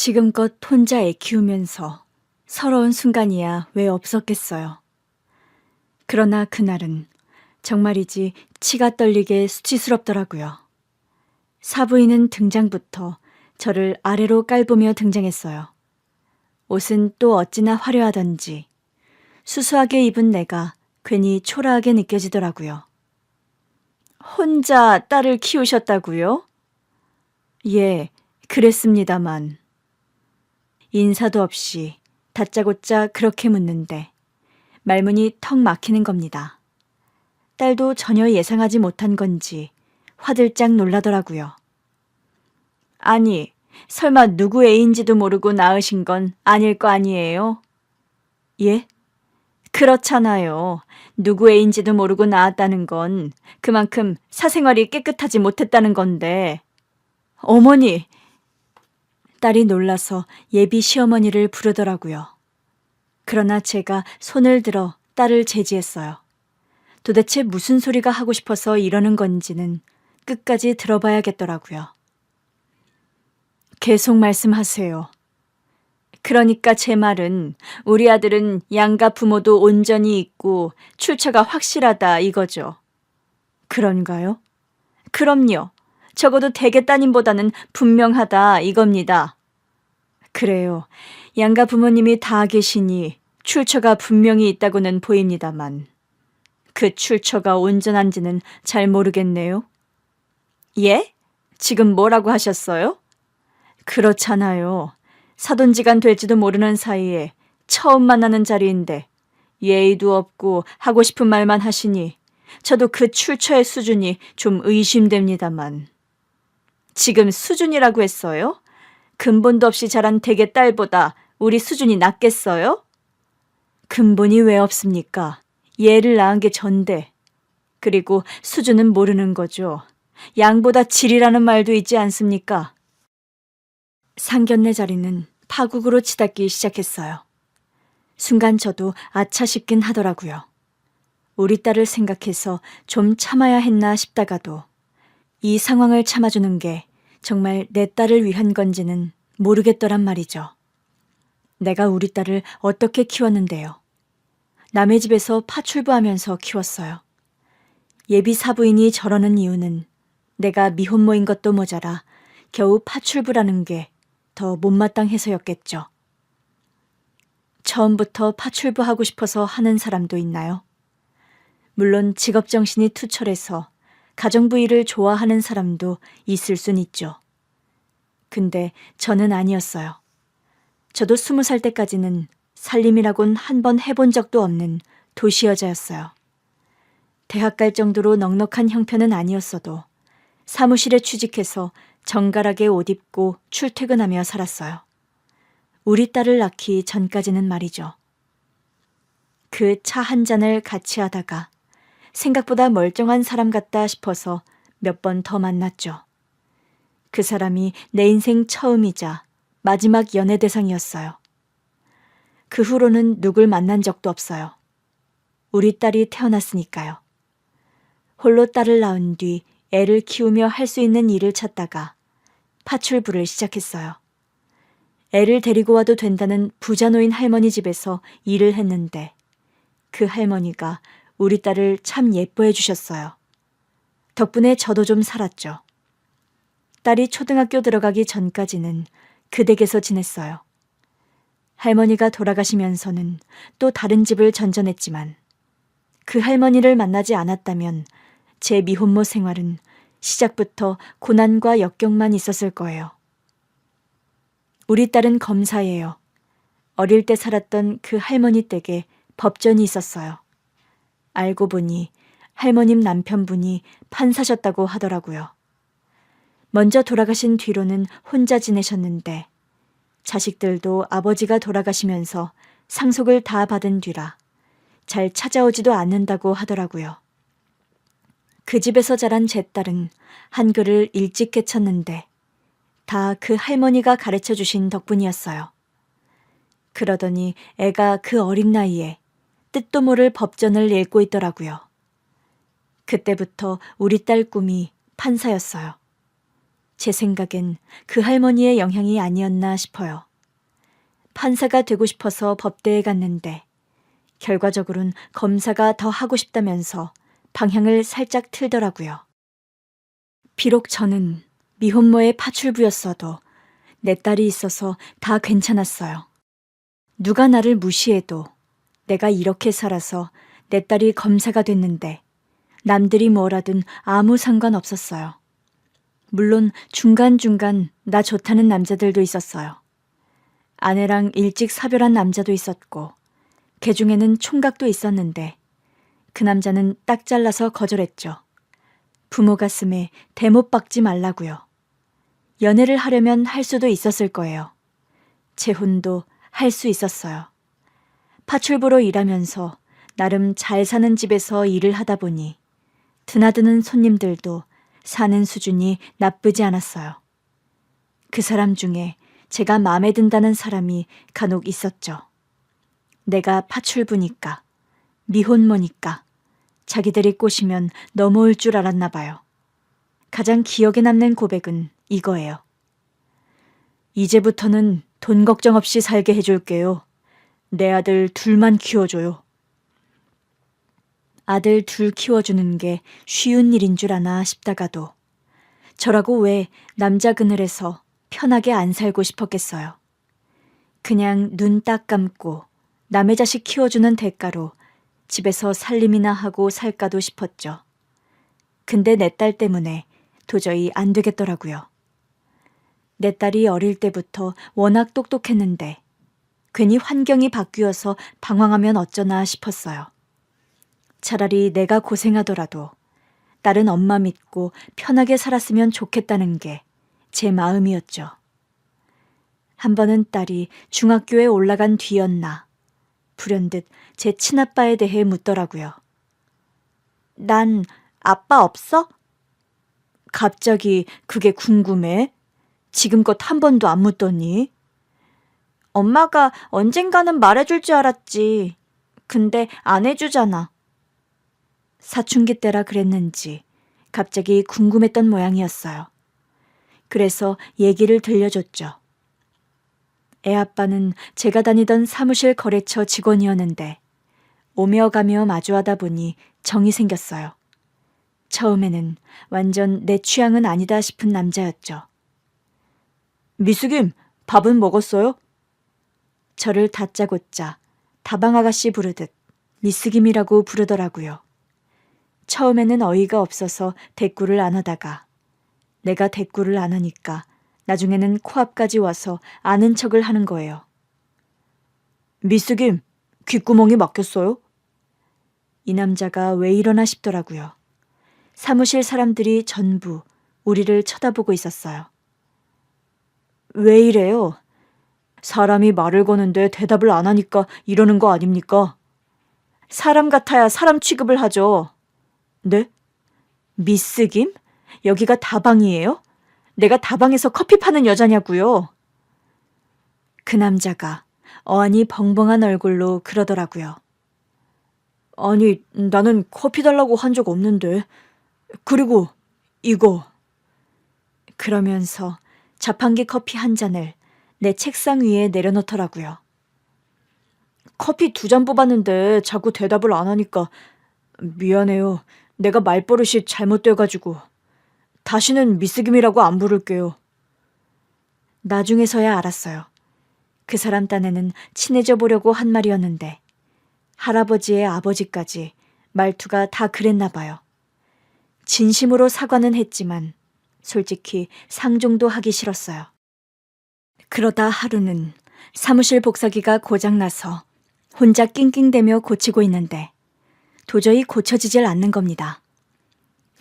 지금껏 혼자 애 키우면서 서러운 순간이야 왜 없었겠어요. 그러나 그날은 정말이지 치가 떨리게 수치스럽더라고요. 사부인은 등장부터 저를 아래로 깔보며 등장했어요. 옷은 또 어찌나 화려하던지 수수하게 입은 내가 괜히 초라하게 느껴지더라고요. 혼자 딸을 키우셨다고요? 예, 그랬습니다만. 인사도 없이 다짜고짜 그렇게 묻는데 말문이 턱 막히는 겁니다. 딸도 전혀 예상하지 못한 건지 화들짝 놀라더라고요. 아니, 설마 누구 애인지도 모르고 낳으신 건 아닐 거 아니에요? 예? 그렇잖아요. 누구 애인지도 모르고 낳았다는 건 그만큼 사생활이 깨끗하지 못했다는 건데. 어머니! 딸이 놀라서 예비 시어머니를 부르더라고요. 그러나 제가 손을 들어 딸을 제지했어요. 도대체 무슨 소리가 하고 싶어서 이러는 건지는 끝까지 들어봐야겠더라고요. 계속 말씀하세요. 그러니까 제 말은 우리 아들은 양가 부모도 온전히 있고 출처가 확실하다 이거죠. 그런가요? 그럼요. 적어도 대개 따님보다는 분명하다 이겁니다. 그래요. 양가 부모님이 다 계시니 출처가 분명히 있다고는 보입니다만 그 출처가 온전한지는 잘 모르겠네요. 예? 지금 뭐라고 하셨어요? 그렇잖아요. 사돈지간 될지도 모르는 사이에 처음 만나는 자리인데 예의도 없고 하고 싶은 말만 하시니 저도 그 출처의 수준이 좀 의심됩니다만. 지금 수준이라고 했어요? 근본도 없이 자란 댁의 딸보다 우리 수준이 낮겠어요? 근본이 왜 없습니까? 얘를 낳은 게 전데. 그리고 수준은 모르는 거죠. 양보다 질이라는 말도 있지 않습니까? 상견례 자리는 파국으로 치닫기 시작했어요. 순간 저도 아차 싶긴 하더라고요. 우리 딸을 생각해서 좀 참아야 했나 싶다가도 이 상황을 참아주는 게 정말 내 딸을 위한 건지는 모르겠더란 말이죠. 내가 우리 딸을 어떻게 키웠는데요. 남의 집에서 파출부하면서 키웠어요. 예비 사부인이 저러는 이유는 내가 미혼모인 것도 모자라 겨우 파출부라는 게 더 못마땅해서였겠죠. 처음부터 파출부하고 싶어서 하는 사람도 있나요? 물론 직업정신이 투철해서 가정부 일을 좋아하는 사람도 있을 순 있죠. 근데 저는 아니었어요. 저도 20살 때까지는 살림이라곤 한 번 해본 적도 없는 도시 여자였어요. 대학 갈 정도로 넉넉한 형편은 아니었어도 사무실에 취직해서 정갈하게 옷 입고 출퇴근하며 살았어요. 우리 딸을 낳기 전까지는 말이죠. 그 차 한 잔을 같이 하다가 생각보다 멀쩡한 사람 같다 싶어서 몇 번 더 만났죠. 그 사람이 내 인생 처음이자 마지막 연애 대상이었어요. 그 후로는 누굴 만난 적도 없어요. 우리 딸이 태어났으니까요. 홀로 딸을 낳은 뒤 애를 키우며 할 수 있는 일을 찾다가 파출부를 시작했어요. 애를 데리고 와도 된다는 부자노인 할머니 집에서 일을 했는데 그 할머니가 우리 딸을 참 예뻐해 주셨어요. 덕분에 저도 좀 살았죠. 딸이 초등학교 들어가기 전까지는 그 댁에서 지냈어요. 할머니가 돌아가시면서는 또 다른 집을 전전했지만 그 할머니를 만나지 않았다면 제 미혼모 생활은 시작부터 고난과 역경만 있었을 거예요. 우리 딸은 검사예요. 어릴 때 살았던 그 할머니 댁에 법전이 있었어요. 알고 보니 할머님 남편분이 판사셨다고 하더라고요. 먼저 돌아가신 뒤로는 혼자 지내셨는데 자식들도 아버지가 돌아가시면서 상속을 다 받은 뒤라 잘 찾아오지도 않는다고 하더라고요. 그 집에서 자란 제 딸은 한글을 일찍 깨쳤는데 다 그 할머니가 가르쳐 주신 덕분이었어요. 그러더니 애가 그 어린 나이에 뜻도 모를 법전을 읽고 있더라고요. 그때부터 우리 딸 꿈이 판사였어요. 제 생각엔 그 할머니의 영향이 아니었나 싶어요. 판사가 되고 싶어서 법대에 갔는데 결과적으로는 검사가 더 하고 싶다면서 방향을 살짝 틀더라고요. 비록 저는 미혼모의 파출부였어도 내 딸이 있어서 다 괜찮았어요. 누가 나를 무시해도 내가 이렇게 살아서 내 딸이 검사가 됐는데 남들이 뭐라든 아무 상관없었어요. 물론 중간중간 나 좋다는 남자들도 있었어요. 아내랑 일찍 사별한 남자도 있었고 그 중에는 총각도 있었는데 그 남자는 딱 잘라서 거절했죠. 부모 가슴에 대못 박지 말라고요. 연애를 하려면 할 수도 있었을 거예요. 재혼도 할 수 있었어요. 파출부로 일하면서 나름 잘 사는 집에서 일을 하다 보니 드나드는 손님들도 사는 수준이 나쁘지 않았어요. 그 사람 중에 제가 마음에 든다는 사람이 간혹 있었죠. 내가 파출부니까, 미혼모니까 자기들이 꼬시면 넘어올 줄 알았나 봐요. 가장 기억에 남는 고백은 이거예요. 이제부터는 돈 걱정 없이 살게 해줄게요. 내 아들 둘만 키워줘요. 아들 둘 키워주는 게 쉬운 일인 줄 아나 싶다가도 저라고 왜 남자 그늘에서 편하게 안 살고 싶었겠어요. 그냥 눈 딱 감고 남의 자식 키워주는 대가로 집에서 살림이나 하고 살까도 싶었죠. 근데 내 딸 때문에 도저히 안 되겠더라고요. 내 딸이 어릴 때부터 워낙 똑똑했는데 괜히 환경이 바뀌어서 방황하면 어쩌나 싶었어요. 차라리 내가 고생하더라도 딸은 엄마 믿고 편하게 살았으면 좋겠다는 게 제 마음이었죠. 한 번은 딸이 중학교에 올라간 뒤였나 불현듯 제 친아빠에 대해 묻더라고요. 난 아빠 없어? 갑자기 그게 궁금해? 지금껏 한 번도 안 묻더니? 엄마가 언젠가는 말해줄 줄 알았지. 근데 안 해주잖아. 사춘기 때라 그랬는지 갑자기 궁금했던 모양이었어요. 그래서 얘기를 들려줬죠. 애아빠는 제가 다니던 사무실 거래처 직원이었는데 오며 가며 마주하다 보니 정이 생겼어요. 처음에는 완전 내 취향은 아니다 싶은 남자였죠. 미숙임, 밥은 먹었어요? 저를 다짜고짜 다방아가씨 부르듯 미숙임이라고 부르더라고요. 처음에는 어이가 없어서 대꾸를 안 하다가 내가 대꾸를 안 하니까 나중에는 코앞까지 와서 아는 척을 하는 거예요. 미숙임, 귓구멍이 막혔어요? 이 남자가 왜 이러나 싶더라고요. 사무실 사람들이 전부 우리를 쳐다보고 있었어요. 왜 이래요? 사람이 말을 거는데 대답을 안 하니까 이러는 거 아닙니까? 사람 같아야 사람 취급을 하죠. 네? 미스김? 여기가 다방이에요? 내가 다방에서 커피 파는 여자냐고요? 그 남자가 어안이 벙벙한 얼굴로 그러더라고요. 아니, 나는 커피 달라고 한 적 없는데. 그리고 이거. 그러면서 자판기 커피 한 잔을 내 책상 위에 내려놓더라고요. 커피 2잔 뽑았는데 자꾸 대답을 안 하니까 미안해요. 내가 말버릇이 잘못돼가지고. 다시는 미스김이라고 안 부를게요. 나중에서야 알았어요. 그 사람 딴에는 친해져 보려고 한 말이었는데 할아버지의 아버지까지 말투가 다 그랬나 봐요. 진심으로 사과는 했지만 솔직히 상종도 하기 싫었어요. 그러다 하루는 사무실 복사기가 고장나서 혼자 낑낑대며 고치고 있는데 도저히 고쳐지질 않는 겁니다.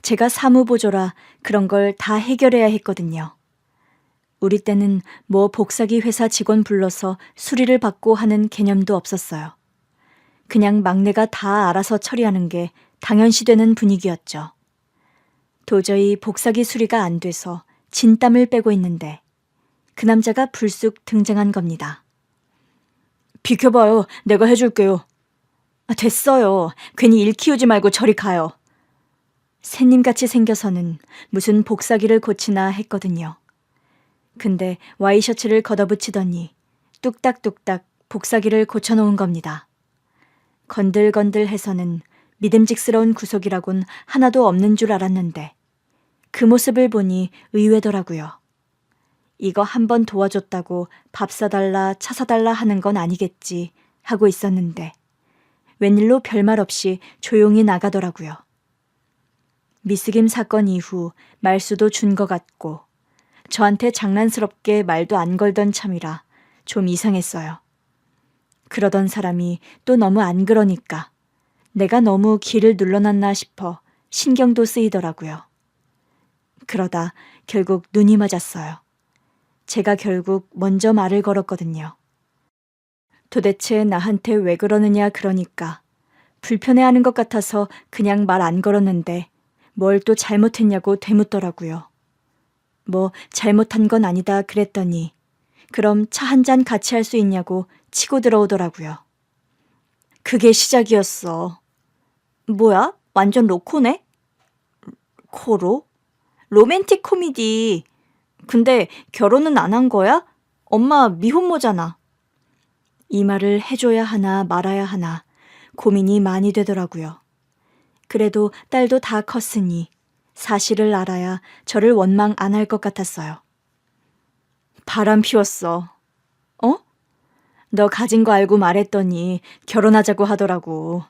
제가 사무보조라 그런 걸 다 해결해야 했거든요. 우리 때는 뭐 복사기 회사 직원 불러서 수리를 받고 하는 개념도 없었어요. 그냥 막내가 다 알아서 처리하는 게 당연시되는 분위기였죠. 도저히 복사기 수리가 안 돼서 진땀을 빼고 있는데 그 남자가 불쑥 등장한 겁니다. 비켜봐요. 내가 해줄게요. 됐어요. 괜히 일 키우지 말고 저리 가요. 새님같이 생겨서는 무슨 복사기를 고치나 했거든요. 근데 와이셔츠를 걷어붙이더니 뚝딱뚝딱 복사기를 고쳐놓은 겁니다. 건들건들해서는 믿음직스러운 구속이라곤 하나도 없는 줄 알았는데 그 모습을 보니 의외더라고요. 이거 한번 도와줬다고 밥 사달라 차 사달라 하는 건 아니겠지 하고 있었는데 웬일로 별말 없이 조용히 나가더라고요. 미스김 사건 이후 말수도 준 것 같고 저한테 장난스럽게 말도 안 걸던 참이라 좀 이상했어요. 그러던 사람이 또 너무 안 그러니까 내가 너무 기를 눌러놨나 싶어 신경도 쓰이더라고요. 그러다 결국 눈이 맞았어요. 제가 결국 먼저 말을 걸었거든요. 도대체 나한테 왜 그러느냐 그러니까 불편해하는 것 같아서 그냥 말 안 걸었는데 뭘 또 잘못했냐고 되묻더라고요. 뭐 잘못한 건 아니다 그랬더니 그럼 차 한 잔 같이 할 수 있냐고 치고 들어오더라고요. 그게 시작이었어. 뭐야? 완전 로코네? 코로? 로맨틱 코미디. 근데 결혼은 안 한 거야? 엄마 미혼모잖아. 이 말을 해줘야 하나 말아야 하나 고민이 많이 되더라고요. 그래도 딸도 다 컸으니 사실을 알아야 저를 원망 안 할 것 같았어요. 바람 피웠어. 어? 너 가진 거 알고 말했더니 결혼하자고 하더라고.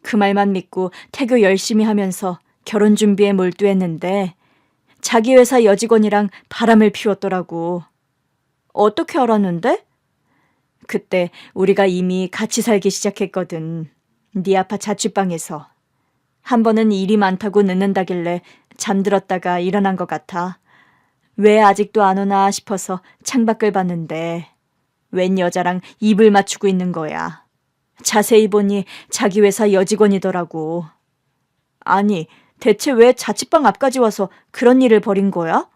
그 말만 믿고 태교 열심히 하면서 결혼 준비에 몰두했는데 자기 회사 여직원이랑 바람을 피웠더라고. 어떻게 알았는데? 그때 우리가 이미 같이 살기 시작했거든. 네 아파 자취방에서. 한 번은 일이 많다고 늦는다길래 잠들었다가 일어난 것 같아. 왜 아직도 안 오나 싶어서 창밖을 봤는데 웬 여자랑 입을 맞추고 있는 거야. 자세히 보니 자기 회사 여직원이더라고. 아니, 대체 왜 자취방 앞까지 와서 그런 일을 벌인 거야?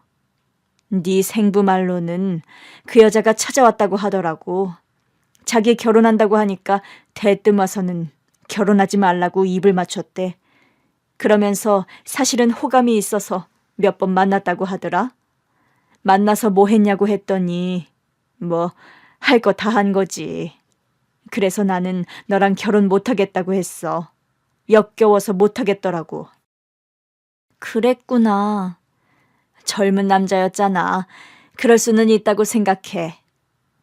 네 생부 말로는 그 여자가 찾아왔다고 하더라고. 자기 결혼한다고 하니까 대뜸 와서는 결혼하지 말라고 입을 맞췄대. 그러면서 사실은 호감이 있어서 몇 번 만났다고 하더라. 만나서 뭐 했냐고 했더니 뭐 할 거 다 한 거지. 그래서 나는 너랑 결혼 못하겠다고 했어. 역겨워서 못하겠더라고. 그랬구나. 젊은 남자였잖아. 그럴 수는 있다고 생각해.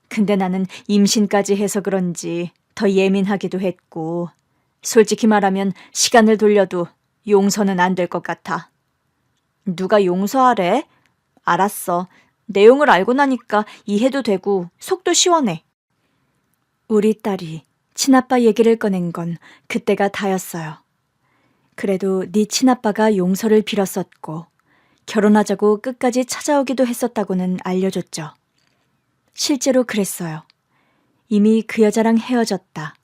근데 나는 임신까지 해서 그런지 더 예민하기도 했고 솔직히 말하면 시간을 돌려도 용서는 안 될 것 같아. 누가 용서하래? 알았어. 내용을 알고 나니까 이해도 되고 속도 시원해. 우리 딸이 친아빠 얘기를 꺼낸 건 그때가 다였어요. 그래도 네 친아빠가 용서를 빌었었고 결혼하자고 끝까지 찾아오기도 했었다고는 알려줬죠. 실제로 그랬어요. 이미 그 여자랑 헤어졌다.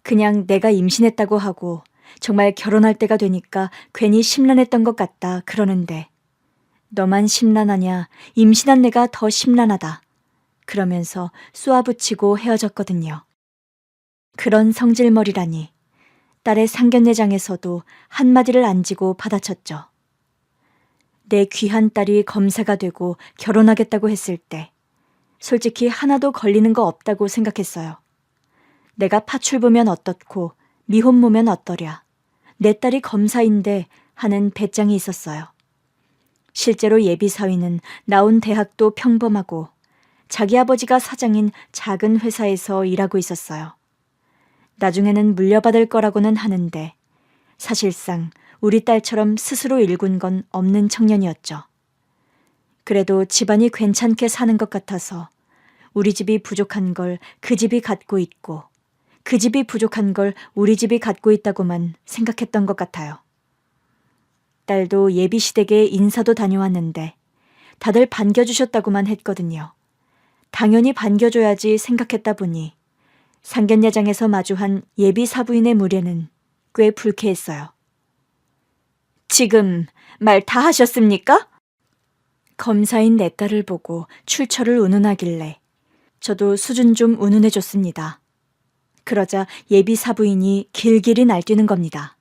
그냥 내가 임신했다고 하고 정말 결혼할 때가 되니까 괜히 심란했던 것 같다 그러는데 너만 심란하냐 임신한 내가 더 심란하다. 그러면서 쏘아붙이고 헤어졌거든요. 그런 성질머리라니 딸의 상견례장에서도 한마디를 안 지고 받아쳤죠. 내 귀한 딸이 검사가 되고 결혼하겠다고 했을 때 솔직히 하나도 걸리는 거 없다고 생각했어요. 내가 파출부면 어떻고 미혼모면 어떠랴. 내 딸이 검사인데 하는 배짱이 있었어요. 실제로 예비사위는 나온 대학도 평범하고 자기 아버지가 사장인 작은 회사에서 일하고 있었어요. 나중에는 물려받을 거라고는 하는데 사실상 우리 딸처럼 스스로 일군 건 없는 청년이었죠. 그래도 집안이 괜찮게 사는 것 같아서 우리 집이 부족한 걸 그 집이 갖고 있고 그 집이 부족한 걸 우리 집이 갖고 있다고만 생각했던 것 같아요. 딸도 예비시댁에 인사도 다녀왔는데 다들 반겨주셨다고만 했거든요. 당연히 반겨줘야지 생각했다 보니 상견례장에서 마주한 예비 사부인의 무례는 꽤 불쾌했어요. 지금 말 다 하셨습니까? 검사인 내 딸을 보고 출처를 운운하길래 저도 수준 좀 운운해줬습니다. 그러자 예비 사부인이 길길이 날뛰는 겁니다.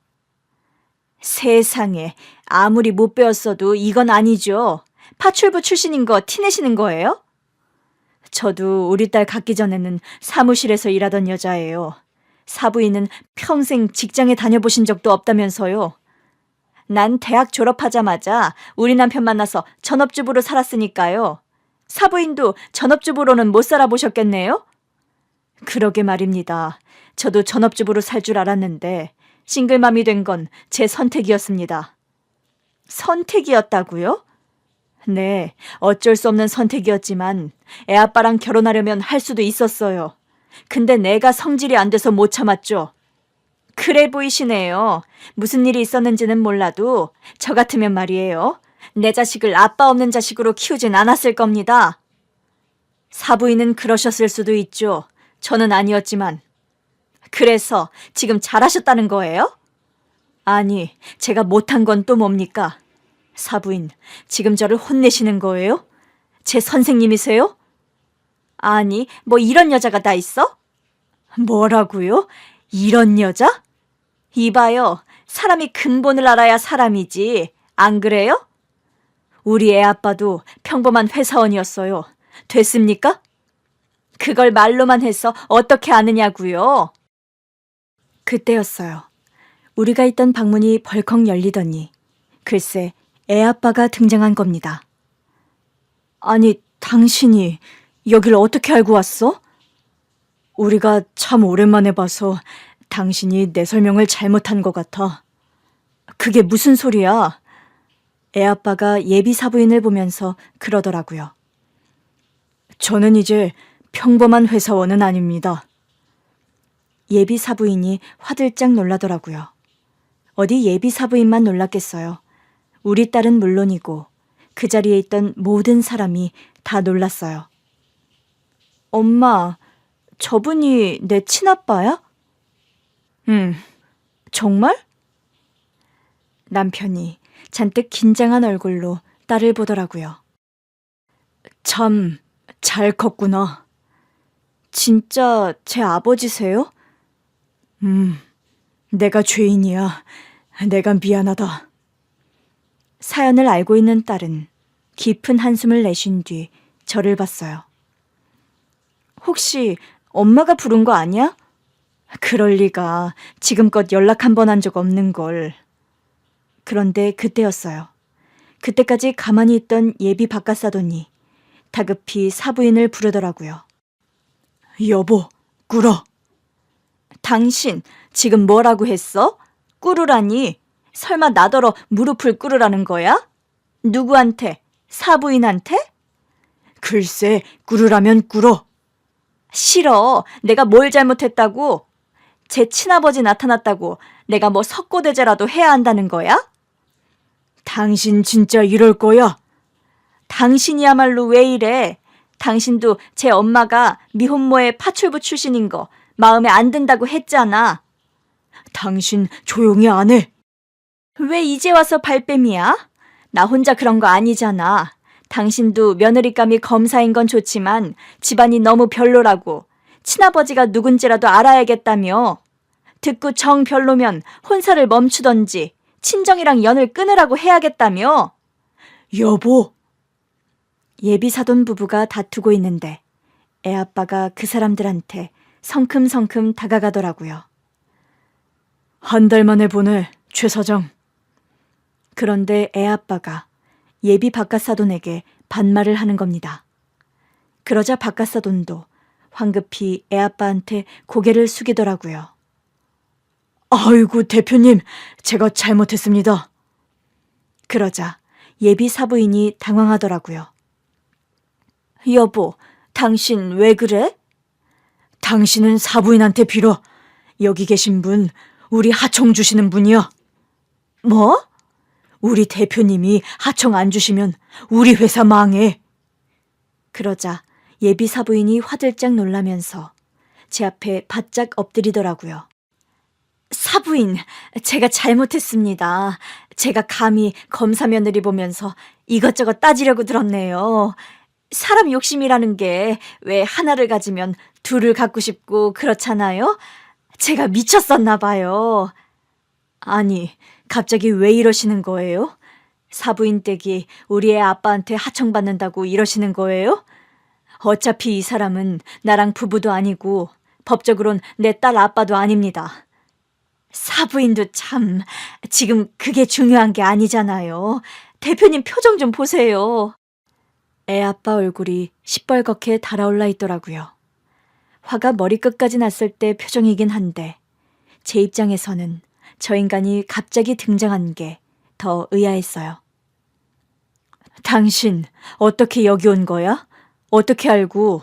세상에, 아무리 못 배웠어도 이건 아니죠. 파출부 출신인 거 티내시는 거예요? 저도 우리 딸 갖기 전에는 사무실에서 일하던 여자예요. 사부인은 평생 직장에 다녀보신 적도 없다면서요. 난 대학 졸업하자마자 우리 남편 만나서 전업주부로 살았으니까요. 사부인도 전업주부로는 못 살아보셨겠네요? 그러게 말입니다. 저도 전업주부로 살 줄 알았는데 싱글맘이 된 건 제 선택이었습니다. 선택이었다고요? 네, 어쩔 수 없는 선택이었지만 애아빠랑 결혼하려면 할 수도 있었어요. 근데 내가 성질이 안 돼서 못 참았죠. 그래 보이시네요. 무슨 일이 있었는지는 몰라도 저 같으면 말이에요. 내 자식을 아빠 없는 자식으로 키우진 않았을 겁니다. 사부인은 그러셨을 수도 있죠. 저는 아니었지만. 그래서 지금 잘하셨다는 거예요? 아니, 제가 못한 건 또 뭡니까? 사부인, 지금 저를 혼내시는 거예요? 제 선생님이세요? 아니, 뭐 이런 여자가 다 있어? 뭐라고요? 이런 여자? 이봐요, 사람이 근본을 알아야 사람이지, 안 그래요? 우리 애 아빠도 평범한 회사원이었어요. 됐습니까? 그걸 말로만 해서 어떻게 아느냐고요? 그때였어요. 우리가 있던 방문이 벌컥 열리더니 글쎄 애 아빠가 등장한 겁니다. 아니, 당신이 여길 어떻게 알고 왔어? 우리가 참 오랜만에 봐서 당신이 내 설명을 잘못한 것 같아. 그게 무슨 소리야? 애 아빠가 예비 사부인을 보면서 그러더라고요. 저는 이제 평범한 회사원은 아닙니다. 예비 사부인이 화들짝 놀라더라고요. 어디 예비 사부인만 놀랐겠어요. 우리 딸은 물론이고 그 자리에 있던 모든 사람이 다 놀랐어요. 엄마, 저분이 내 친아빠야? 정말? 남편이 잔뜩 긴장한 얼굴로 딸을 보더라고요. 참, 잘 컸구나. 진짜 제 아버지세요? 내가 죄인이야. 내가 미안하다. 사연을 알고 있는 딸은 깊은 한숨을 내쉰 뒤 저를 봤어요. 혹시 엄마가 부른 거 아니야? 그럴 리가. 지금껏 연락 한 번 한 적 없는 걸. 그런데 그때였어요. 그때까지 가만히 있던 예비 바깥사돈이 다급히 사부인을 부르더라고요. 여보, 꿇어. 당신 지금 뭐라고 했어? 꿇으라니? 설마 나더러 무릎을 꿇으라는 거야? 누구한테? 사부인한테? 글쎄, 꿇으라면 꿇어. 싫어. 내가 뭘 잘못했다고? 제 친아버지 나타났다고 내가 뭐 석고대죄라도 해야 한다는 거야? 당신 진짜 이럴 거야? 당신이야말로 왜 이래? 당신도 제 엄마가 미혼모의 파출부 출신인 거 마음에 안 든다고 했잖아. 당신 조용히 안 해. 왜 이제 와서 발뺌이야? 나 혼자 그런 거 아니잖아. 당신도 며느리감이 검사인 건 좋지만 집안이 너무 별로라고. 친아버지가 누군지라도 알아야겠다며. 듣고 정 별로면 혼사를 멈추던지 친정이랑 연을 끊으라고 해야겠다며. 여보. 예비 사돈 부부가 다투고 있는데 애 아빠가 그 사람들한테 성큼성큼 다가가더라고요. 한 달 만에 보내, 최 사장. 그런데 애 아빠가 예비 바깥사돈에게 반말을 하는 겁니다. 그러자 바깥사돈도 황급히 애 아빠한테 고개를 숙이더라고요. 아이고, 대표님, 제가 잘못했습니다. 그러자 예비 사부인이 당황하더라고요. 여보, 당신 왜 그래? 당신은 사부인한테 빌어. 여기 계신 분, 우리 하청 주시는 분이야. 뭐? 우리 대표님이 하청 안 주시면 우리 회사 망해. 그러자 예비 사부인이 화들짝 놀라면서 제 앞에 바짝 엎드리더라고요. 사부인, 제가 잘못했습니다. 제가 감히 검사 며느리 보면서 이것저것 따지려고 들었네요. 사람 욕심이라는 게 왜 하나를 가지면 둘을 갖고 싶고 그렇잖아요. 제가 미쳤었나 봐요. 아니, 갑자기 왜 이러시는 거예요? 사부인 댁이 우리 애 아빠한테 하청받는다고 이러시는 거예요? 어차피 이 사람은 나랑 부부도 아니고 법적으론 내 딸 아빠도 아닙니다. 사부인도 참, 지금 그게 중요한 게 아니잖아요. 대표님 표정 좀 보세요. 애 아빠 얼굴이 시뻘겋게 달아올라 있더라고요. 화가 머리끝까지 났을 때 표정이긴 한데 제 입장에서는 저 인간이 갑자기 등장한 게 더 의아했어요. 당신 어떻게 여기 온 거야? 어떻게 알고?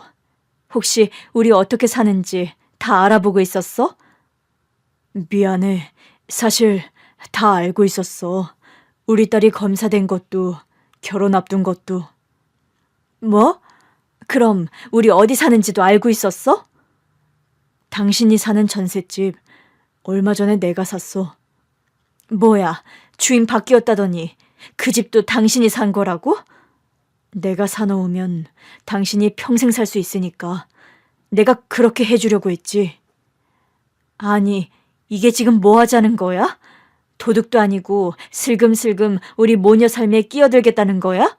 혹시 우리 어떻게 사는지 다 알아보고 있었어? 미안해. 사실 다 알고 있었어. 우리 딸이 검사된 것도 결혼 앞둔 것도. 뭐? 그럼 우리 어디 사는지도 알고 있었어? 당신이 사는 전셋집 얼마 전에 내가 샀어. 뭐야, 주인 바뀌었다더니 그 집도 당신이 산 거라고? 내가 사놓으면 당신이 평생 살 수 있으니까 내가 그렇게 해주려고 했지. 아니, 이게 지금 뭐 하자는 거야? 도둑도 아니고 슬금슬금 우리 모녀 삶에 끼어들겠다는 거야?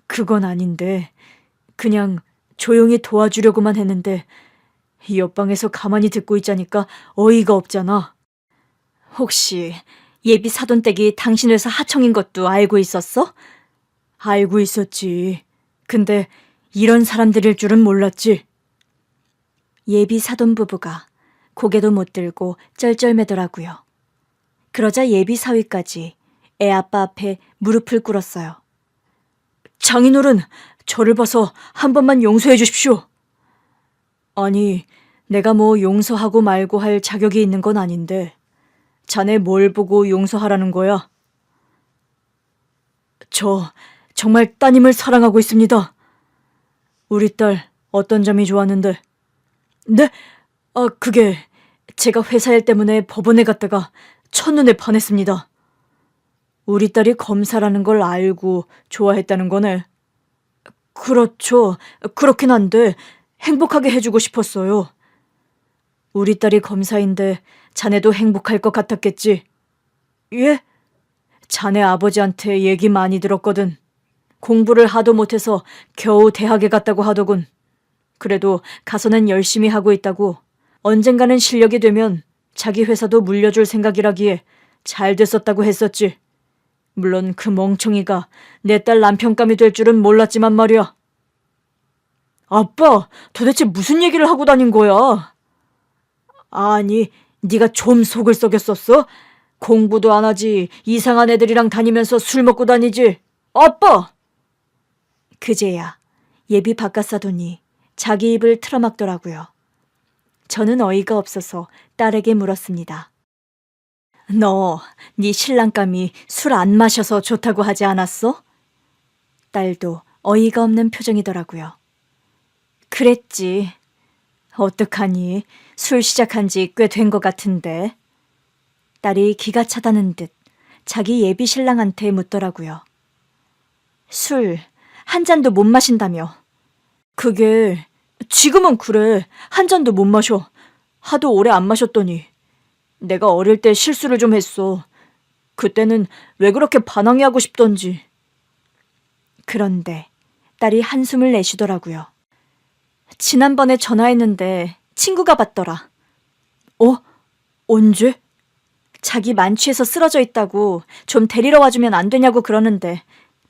그건 아닌데 그냥 조용히 도와주려고만 했는데 이 옆방에서 가만히 듣고 있자니까 어이가 없잖아. 혹시 예비 사돈댁이 당신 회사 하청인 것도 알고 있었어? 알고 있었지. 근데 이런 사람들일 줄은 몰랐지. 예비 사돈 부부가 고개도 못 들고 쩔쩔매더라고요. 그러자 예비 사위까지 애 아빠 앞에 무릎을 꿇었어요. 장인어른, 저를 봐서 한 번만 용서해 주십시오. 아니, 내가 뭐 용서하고 말고 할 자격이 있는 건 아닌데 자네 뭘 보고 용서하라는 거야? 저 정말 따님을 사랑하고 있습니다. 우리 딸 어떤 점이 좋았는데? 네? 그게 제가 회사 일 때문에 법원에 갔다가 첫눈에 반했습니다. 우리 딸이 검사라는 걸 알고 좋아했다는 거네. 그렇죠. 그렇긴 한데 행복하게 해주고 싶었어요. 우리 딸이 검사인데 자네도 행복할 것 같았겠지? 예? 자네 아버지한테 얘기 많이 들었거든. 공부를 하도 못해서 겨우 대학에 갔다고 하더군. 그래도 가서는 열심히 하고 있다고. 언젠가는 실력이 되면 자기 회사도 물려줄 생각이라기에 잘 됐었다고 했었지. 물론 그 멍청이가 내 딸 남편감이 될 줄은 몰랐지만 말이야. 아빠, 도대체 무슨 얘기를 하고 다닌 거야? 아니, 네가 좀 속을 썩였었어? 공부도 안 하지 이상한 애들이랑 다니면서 술 먹고 다니지. 아빠! 그제야 예비 바깥사돈이 자기 입을 틀어막더라고요. 저는 어이가 없어서 딸에게 물었습니다. 너, 네 신랑감이 술 안 마셔서 좋다고 하지 않았어? 딸도 어이가 없는 표정이더라고요. 그랬지. 어떡하니? 술 시작한 지 꽤 된 것 같은데. 딸이 기가 차다는 듯 자기 예비 신랑한테 묻더라고요. 술 한 잔도 못 마신다며. 그게 지금은 그래. 한 잔도 못 마셔. 하도 오래 안 마셨더니. 내가 어릴 때 실수를 좀 했어. 그때는 왜 그렇게 반항이 하고 싶던지. 그런데 딸이 한숨을 내쉬더라고요. 지난번에 전화했는데 친구가 받더라. 언제? 자기 만취해서 쓰러져 있다고 좀 데리러 와주면 안 되냐고 그러는데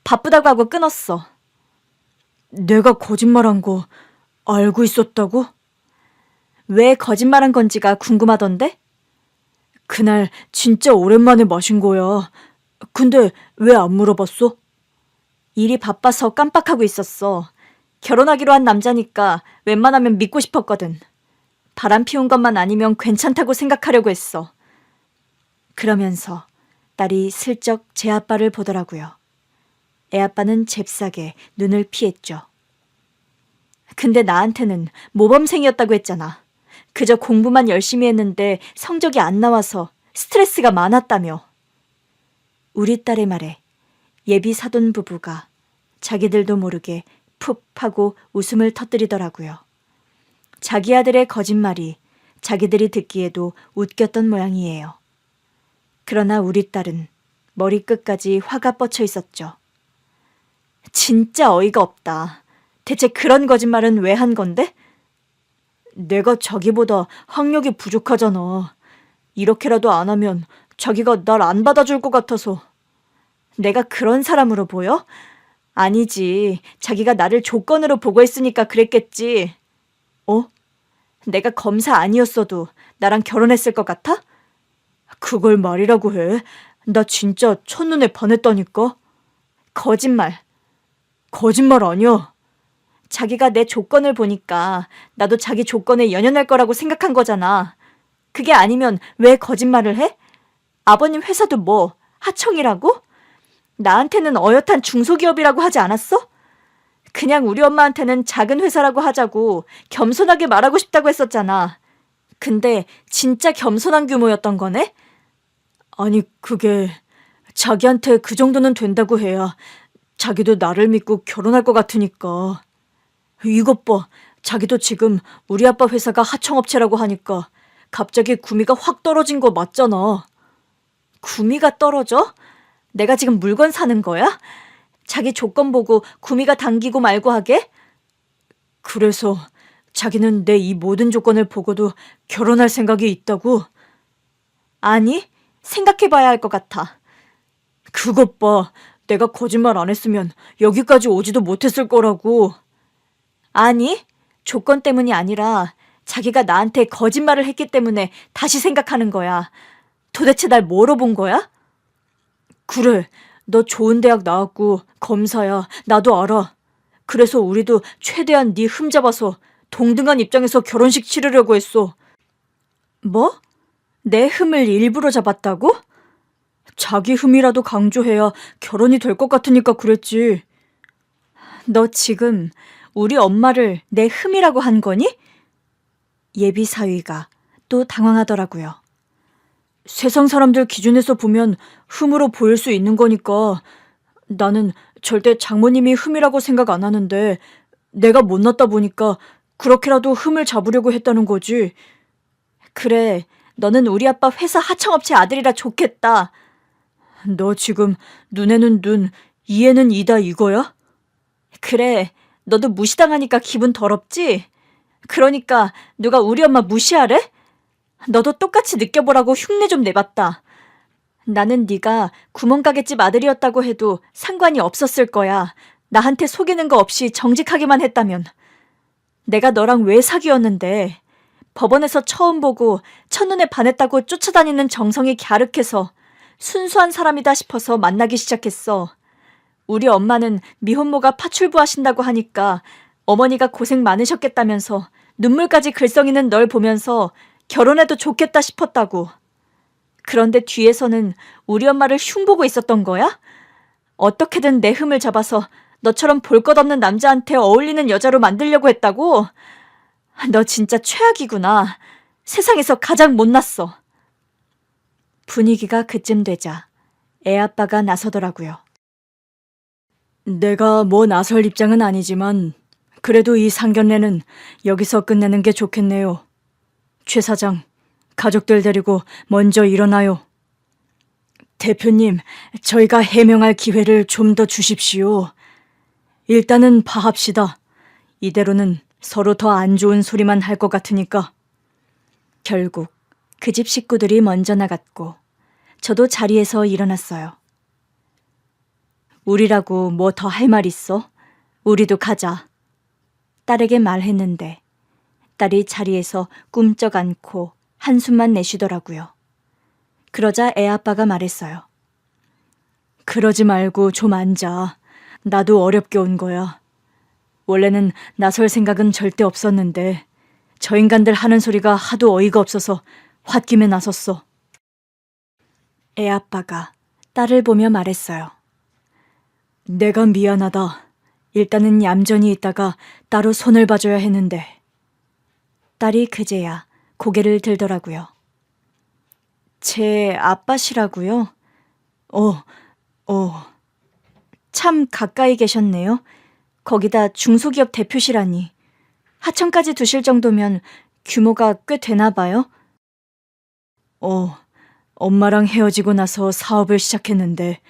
바쁘다고 하고 끊었어. 내가 거짓말한 거 알고 있었다고? 왜 거짓말한 건지가 궁금하던데? 그날 진짜 오랜만에 마신 거야. 근데 왜 안 물어봤어? 일이 바빠서 깜빡하고 있었어. 결혼하기로 한 남자니까 웬만하면 믿고 싶었거든. 바람 피운 것만 아니면 괜찮다고 생각하려고 했어. 그러면서 딸이 슬쩍 제 아빠를 보더라고요. 애 아빠는 잽싸게 눈을 피했죠. 근데 나한테는 모범생이었다고 했잖아. 그저 공부만 열심히 했는데 성적이 안 나와서 스트레스가 많았다며. 우리 딸의 말에 예비 사돈 부부가 자기들도 모르게 푹 하고 웃음을 터뜨리더라고요. 자기 아들의 거짓말이 자기들이 듣기에도 웃겼던 모양이에요. 그러나 우리 딸은 머리끝까지 화가 뻗쳐 있었죠. 진짜 어이가 없다. 대체 그런 거짓말은 왜 한 건데? 내가 자기보다 학력이 부족하잖아. 이렇게라도 안 하면 자기가 날 안 받아줄 것 같아서. 내가 그런 사람으로 보여? 아니지. 자기가 나를 조건으로 보고 있으니까 그랬겠지. 내가 검사 아니었어도 나랑 결혼했을 것 같아? 그걸 말이라고 해. 나 진짜 첫눈에 반했다니까. 거짓말. 거짓말 아니야. 자기가 내 조건을 보니까 나도 자기 조건에 연연할 거라고 생각한 거잖아. 그게 아니면 왜 거짓말을 해? 아버님 회사도 뭐 하청이라고? 나한테는 어엿한 중소기업이라고 하지 않았어? 그냥 우리 엄마한테는 작은 회사라고 하자고 겸손하게 말하고 싶다고 했었잖아. 근데 진짜 겸손한 규모였던 거네? 아니, 그게 자기한테 그 정도는 된다고 해야 자기도 나를 믿고 결혼할 것 같으니까. 이것 봐. 자기도 지금 우리 아빠 회사가 하청업체라고 하니까 갑자기 구미가 확 떨어진 거 맞잖아. 구미가 떨어져? 내가 지금 물건 사는 거야? 자기 조건 보고 구미가 당기고 말고 하게? 그래서 자기는 내 이 모든 조건을 보고도 결혼할 생각이 있다고? 아니, 생각해봐야 할 것 같아. 그것 봐. 내가 거짓말 안 했으면 여기까지 오지도 못했을 거라고. 아니, 조건 때문이 아니라 자기가 나한테 거짓말을 했기 때문에 다시 생각하는 거야. 도대체 날 뭐로 본 거야? 그래, 너 좋은 대학 나왔고 검사야. 나도 알아. 그래서 우리도 최대한 네 흠 잡아서 동등한 입장에서 결혼식 치르려고 했어. 뭐? 내 흠을 일부러 잡았다고? 자기 흠이라도 강조해야 결혼이 될 것 같으니까 그랬지. 너 지금 우리 엄마를 내 흠이라고 한 거니? 예비 사위가 또 당황하더라고요. 세상 사람들 기준에서 보면 흠으로 보일 수 있는 거니까 나는 절대 장모님이 흠이라고 생각 안 하는데 내가 못났다 보니까 그렇게라도 흠을 잡으려고 했다는 거지. 그래, 너는 우리 아빠 회사 하청업체 아들이라 좋겠다. 너 지금 눈에는 눈, 이에는 이다 이거야? 그래, 너도 무시당하니까 기분 더럽지? 그러니까 누가 우리 엄마 무시하래? 너도 똑같이 느껴보라고 흉내 좀 내봤다. 나는 네가 구멍가게집 아들이었다고 해도 상관이 없었을 거야. 나한테 속이는 거 없이 정직하기만 했다면. 내가 너랑 왜 사귀었는데 법원에서 처음 보고 첫눈에 반했다고 쫓아다니는 정성이 갸륵해서 순수한 사람이다 싶어서 만나기 시작했어. 우리 엄마는 미혼모가 파출부 하신다고 하니까 어머니가 고생 많으셨겠다면서 눈물까지 글썽이는 널 보면서 결혼해도 좋겠다 싶었다고. 그런데 뒤에서는 우리 엄마를 흉보고 있었던 거야? 어떻게든 내 흠을 잡아서 너처럼 볼 것 없는 남자한테 어울리는 여자로 만들려고 했다고? 너 진짜 최악이구나. 세상에서 가장 못났어. 분위기가 그쯤 되자 애아빠가 나서더라고요. 내가 뭐 나설 입장은 아니지만 그래도 이 상견례는 여기서 끝내는 게 좋겠네요. 최 사장, 가족들 데리고 먼저 일어나요. 대표님, 저희가 해명할 기회를 좀 더 주십시오. 일단은 파합시다. 이대로는 서로 더 안 좋은 소리만 할 것 같으니까. 결국 그 집 식구들이 먼저 나갔고 저도 자리에서 일어났어요. 우리라고 뭐 더 할 말 있어? 우리도 가자. 딸에게 말했는데 딸이 자리에서 꿈쩍 않고 한숨만 내쉬더라고요. 그러자 애아빠가 말했어요. 그러지 말고 좀 앉아. 나도 어렵게 온 거야. 원래는 나설 생각은 절대 없었는데 저 인간들 하는 소리가 하도 어이가 없어서 홧김에 나섰어. 애아빠가 딸을 보며 말했어요. 내가 미안하다. 일단은 얌전히 있다가 따로 손을 봐줘야 했는데. 딸이 그제야 고개를 들더라고요. 제 아빠시라고요? 참 가까이 계셨네요. 거기다 중소기업 대표시라니. 하청까지 두실 정도면 규모가 꽤 되나 봐요? 엄마랑 헤어지고 나서 사업을 시작했는데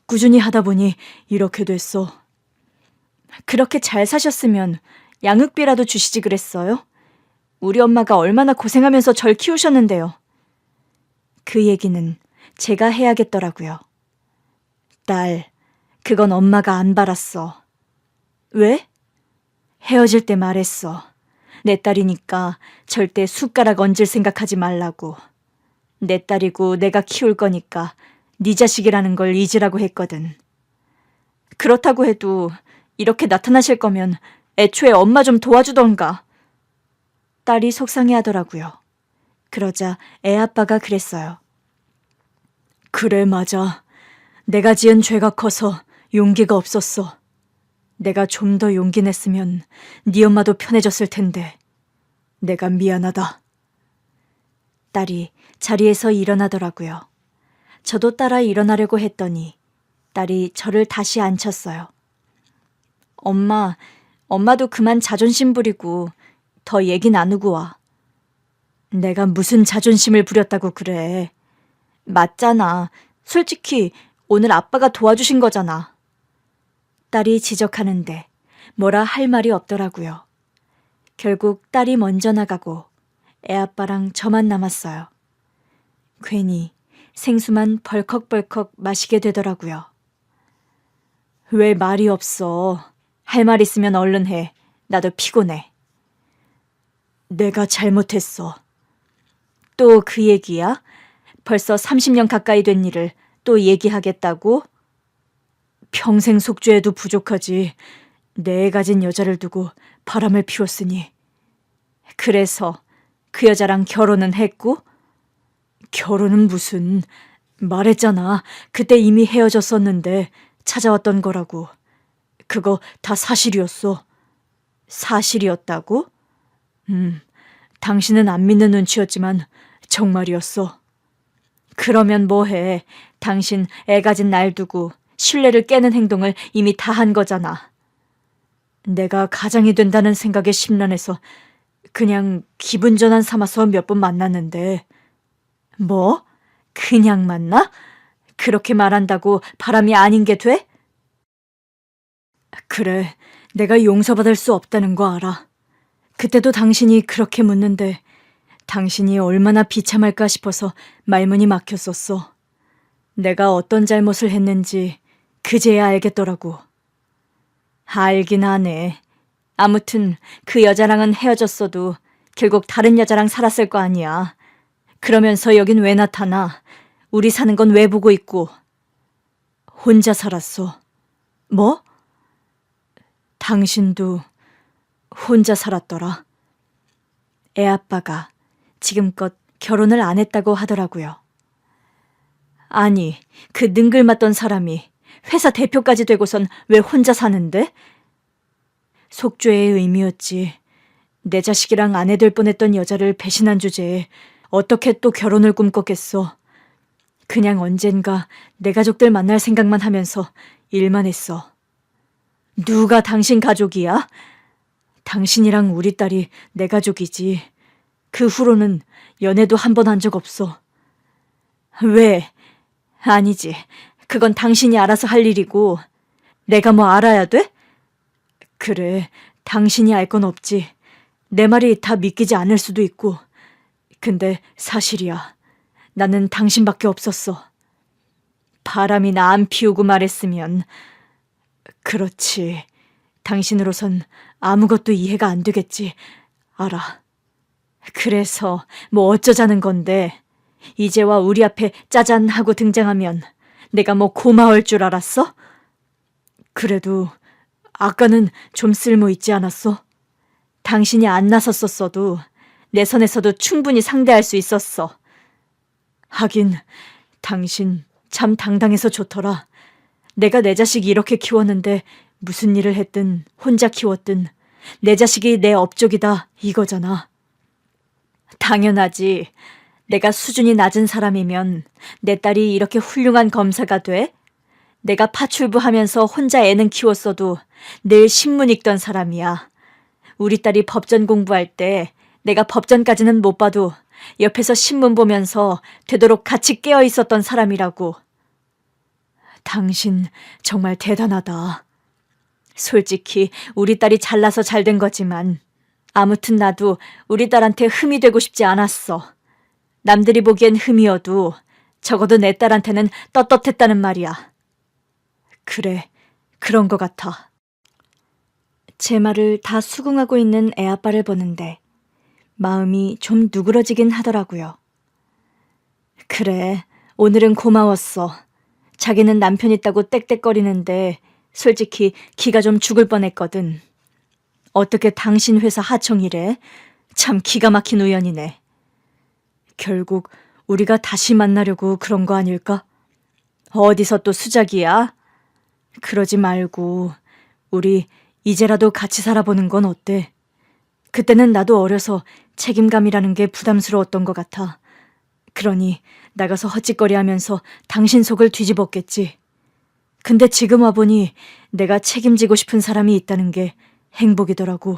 꾸준히 하다 보니 이렇게 됐어. 그렇게 잘 사셨으면 양육비라도 주시지 그랬어요? 우리 엄마가 얼마나 고생하면서 절 키우셨는데요. 그 얘기는 제가 해야겠더라고요. 딸, 그건 엄마가 안 바랐어. 왜? 헤어질 때 말했어. 내 딸이니까 절대 숟가락 얹을 생각하지 말라고. 내 딸이고 내가 키울 거니까 네 자식이라는 걸 잊으라고 했거든. 그렇다고 해도 이렇게 나타나실 거면 애초에 엄마 좀 도와주던가. 딸이 속상해하더라고요. 그러자 애아빠가 그랬어요. 그래, 맞아. 내가 지은 죄가 커서 용기가 없었어. 내가 좀 더 용기 냈으면 네 엄마도 편해졌을 텐데. 내가 미안하다. 딸이 자리에서 일어나더라고요. 저도 따라 일어나려고 했더니 딸이 저를 다시 앉혔어요. 엄마도 그만 자존심 부리고 더 얘기 나누고 와. 내가 무슨 자존심을 부렸다고 그래. 맞잖아. 솔직히 오늘 아빠가 도와주신 거잖아. 딸이 지적하는데 뭐라 할 말이 없더라고요. 결국 딸이 먼저 나가고 애아빠랑 저만 남았어요. 괜히 생수만 벌컥벌컥 마시게 되더라고요. 왜 말이 없어? 할 말 있으면 얼른 해. 나도 피곤해. 내가 잘못했어. 또 그 얘기야? 벌써 30년 가까이 된 일을 또 얘기하겠다고? 평생 속죄해도 부족하지. 내 애 가진 여자를 두고 바람을 피웠으니. 그래서 그 여자랑 결혼은 했고? 결혼은 무슨... 말했잖아. 그때 이미 헤어졌었는데 찾아왔던 거라고. 그거 다 사실이었어. 사실이었다고? 당신은 안 믿는 눈치였지만 정말이었어. 그러면 뭐해. 당신 애 가진 날 두고 신뢰를 깨는 행동을 이미 다 한 거잖아. 내가 가장이 된다는 생각에 심란해서 그냥 기분 전환 삼아서 몇 번 만났는데. 뭐? 그냥 만나? 그렇게 말한다고 바람이 아닌 게 돼? 그래, 내가 용서받을 수 없다는 거 알아. 그때도 당신이 그렇게 묻는데 당신이 얼마나 비참할까 싶어서 말문이 막혔었어. 내가 어떤 잘못을 했는지 그제야 알겠더라고. 알긴 하네. 아무튼 그 여자랑은 헤어졌어도 결국 다른 여자랑 살았을 거 아니야. 그러면서 여긴 왜 나타나? 우리 사는 건 왜 보고 있고? 혼자 살았어. 뭐? 당신도 혼자 살았더라. 애아빠가 지금껏 결혼을 안 했다고 하더라고요. 아니, 그 능글맞던 사람이 회사 대표까지 되고선 왜 혼자 사는데? 속죄의 의미였지. 내 자식이랑 아내 될 뻔했던 여자를 배신한 주제에 어떻게 또 결혼을 꿈꿨겠어. 그냥 언젠가 내 가족들 만날 생각만 하면서 일만 했어. 누가 당신 가족이야? 당신이랑 우리 딸이 내 가족이지. 그 후로는 연애도 한 번 한 적 없어. 왜? 아니지. 그건 당신이 알아서 할 일이고 내가 뭐 알아야 돼? 그래, 당신이 알 건 없지. 내 말이 다 믿기지 않을 수도 있고. 근데 사실이야. 나는 당신밖에 없었어. 바람이나 안 피우고 말했으면. 그렇지. 당신으로선 아무것도 이해가 안 되겠지. 알아. 그래서 뭐 어쩌자는 건데. 이제와 우리 앞에 짜잔 하고 등장하면 내가 뭐 고마울 줄 알았어? 그래도 아까는 좀 쓸모 있지 않았어? 당신이 안 나섰었어도 내 선에서도 충분히 상대할 수 있었어. 하긴 당신 참 당당해서 좋더라. 내가 내 자식 이렇게 키웠는데 무슨 일을 했든 혼자 키웠든 내 자식이 내 업적이다 이거잖아. 당연하지. 내가 수준이 낮은 사람이면 내 딸이 이렇게 훌륭한 검사가 돼? 내가 파출부하면서 혼자 애는 키웠어도 늘 신문 읽던 사람이야. 우리 딸이 법전 공부할 때 내가 법전까지는 못 봐도 옆에서 신문 보면서 되도록 같이 깨어 있었던 사람이라고. 당신 정말 대단하다. 솔직히 우리 딸이 잘나서 잘 된 거지만 아무튼 나도 우리 딸한테 흠이 되고 싶지 않았어. 남들이 보기엔 흠이어도 적어도 내 딸한테는 떳떳했다는 말이야. 그래, 그런 것 같아. 제 말을 다 수긍하고 있는 애아빠를 보는데 마음이 좀 누그러지긴 하더라고요. 그래, 오늘은 고마웠어. 자기는 남편 있다고 떽떽거리는데 솔직히 기가 좀 죽을 뻔했거든. 어떻게 당신 회사 하청이래? 참 기가 막힌 우연이네. 결국 우리가 다시 만나려고 그런 거 아닐까? 어디서 또 수작이야? 그러지 말고 우리 이제라도 같이 살아보는 건 어때? 그때는 나도 어려서 책임감이라는 게 부담스러웠던 것 같아. 그러니 나가서 헛짓거리하면서 당신 속을 뒤집었겠지. 근데 지금 와보니 내가 책임지고 싶은 사람이 있다는 게 행복이더라고.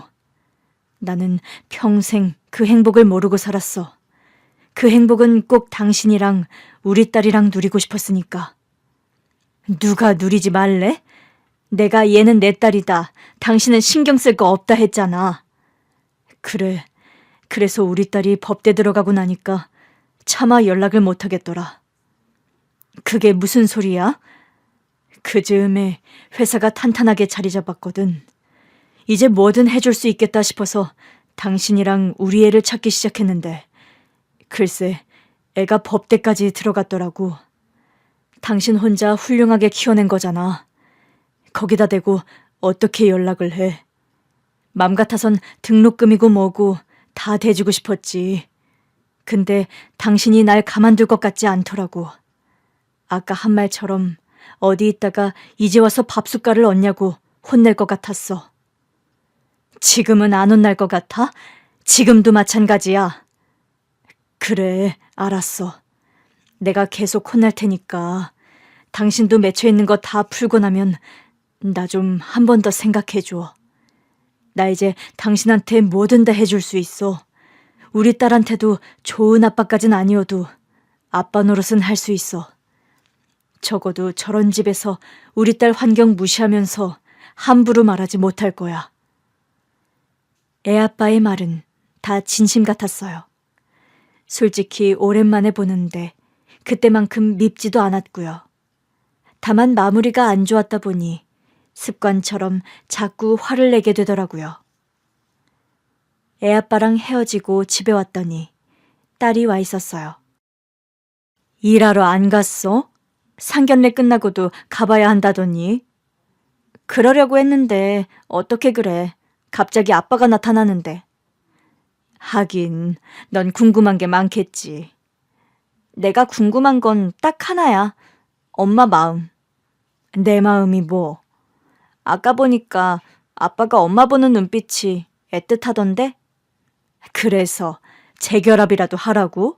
나는 평생 그 행복을 모르고 살았어. 그 행복은 꼭 당신이랑 우리 딸이랑 누리고 싶었으니까. 누가 누리지 말래? 내가 얘는 내 딸이다. 당신은 신경 쓸 거 없다 했잖아. 그래. 그래서 우리 딸이 법대 들어가고 나니까 차마 연락을 못 하겠더라. 그게 무슨 소리야? 그 즈음에 회사가 탄탄하게 자리 잡았거든. 이제 뭐든 해줄 수 있겠다 싶어서 당신이랑 우리 애를 찾기 시작했는데 글쎄 애가 법대까지 들어갔더라고. 당신 혼자 훌륭하게 키워낸 거잖아. 거기다 대고 어떻게 연락을 해. 맘 같아선 등록금이고 뭐고 다 대주고 싶었지. 근데 당신이 날 가만둘 것 같지 않더라고. 아까 한 말처럼 어디 있다가 이제 와서 밥숟갈을 얻냐고 혼낼 것 같았어. 지금은 안 혼날 것 같아? 지금도 마찬가지야. 그래, 알았어. 내가 계속 혼날 테니까 당신도 맺혀 있는 거 다 풀고 나면 나 좀 한 번 더 생각해줘. 나 이제 당신한테 뭐든 다 해줄 수 있어. 우리 딸한테도 좋은 아빠까진 아니어도 아빠 노릇은 할 수 있어. 적어도 저런 집에서 우리 딸 환경 무시하면서 함부로 말하지 못할 거야. 애아빠의 말은 다 진심 같았어요. 솔직히 오랜만에 보는데 그때만큼 밉지도 않았고요. 다만 마무리가 안 좋았다 보니 습관처럼 자꾸 화를 내게 되더라고요. 애아빠랑 헤어지고 집에 왔더니 딸이 와 있었어요. 일하러 안 갔어? 상견례 끝나고도 가봐야 한다더니. 그러려고 했는데 어떻게 그래. 갑자기 아빠가 나타나는데. 하긴 넌 궁금한 게 많겠지. 내가 궁금한 건 딱 하나야. 엄마 마음. 내 마음이 뭐? 아까 보니까 아빠가 엄마 보는 눈빛이 애틋하던데? 그래서 재결합이라도 하라고?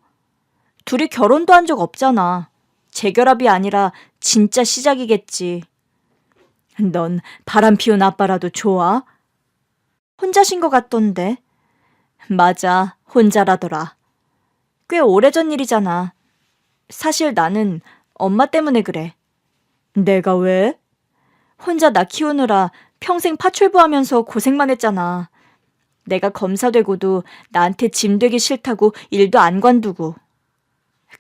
둘이 결혼도 한 적 없잖아. 재결합이 아니라 진짜 시작이겠지. 넌 바람 피운 아빠라도 좋아? 혼자신 것 같던데. 맞아, 혼자라더라. 꽤 오래전 일이잖아. 사실 나는 엄마 때문에 그래. 내가 왜? 혼자 나 키우느라 평생 파출부하면서 고생만 했잖아. 내가 검사되고도 나한테 짐 되기 싫다고 일도 안 관두고.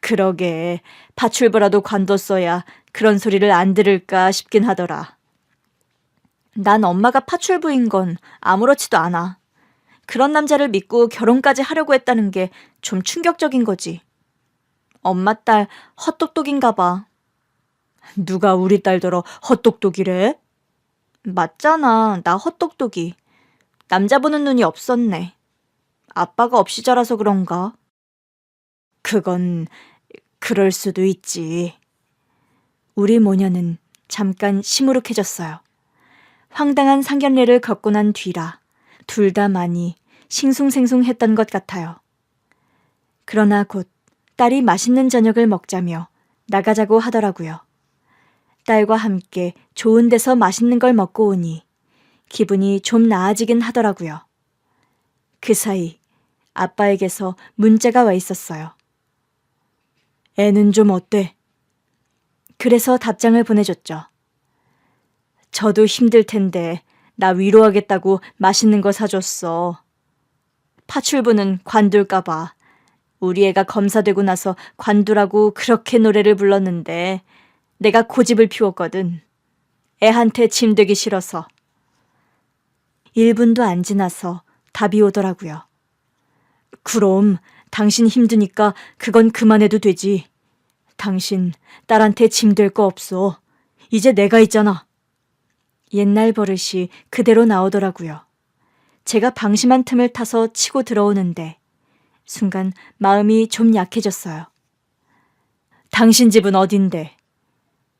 그러게 파출부라도 관뒀어야 그런 소리를 안 들을까 싶긴 하더라. 난 엄마가 파출부인 건 아무렇지도 않아. 그런 남자를 믿고 결혼까지 하려고 했다는 게 좀 충격적인 거지. 엄마 딸 헛똑똑인가 봐. 누가 우리 딸더러 헛똑똑이래? 맞잖아, 나 헛똑똑이. 남자 보는 눈이 없었네. 아빠가 없이 자라서 그런가? 그건 그럴 수도 있지. 우리 모녀는 잠깐 시무룩해졌어요. 황당한 상견례를 겪고 난 뒤라 둘 다 많이 싱숭생숭했던 것 같아요. 그러나 곧 딸이 맛있는 저녁을 먹자며 나가자고 하더라고요. 딸과 함께 좋은 데서 맛있는 걸 먹고 오니 기분이 좀 나아지긴 하더라고요. 그 사이 아빠에게서 문자가 와 있었어요. 애는 좀 어때? 그래서 답장을 보내줬죠. 저도 힘들 텐데 나 위로하겠다고 맛있는 거 사줬어. 파출부는 관둘까 봐. 우리 애가 검사되고 나서 관두라고 그렇게 노래를 불렀는데 내가 고집을 피웠거든. 애한테 짐되기 싫어서. 1분도 안 지나서 답이 오더라고요. 그럼 당신 힘드니까 그건 그만해도 되지. 당신 딸한테 짐될 거 없어. 이제 내가 있잖아. 옛날 버릇이 그대로 나오더라고요. 제가 방심한 틈을 타서 치고 들어오는데 순간 마음이 좀 약해졌어요. 당신 집은 어딘데?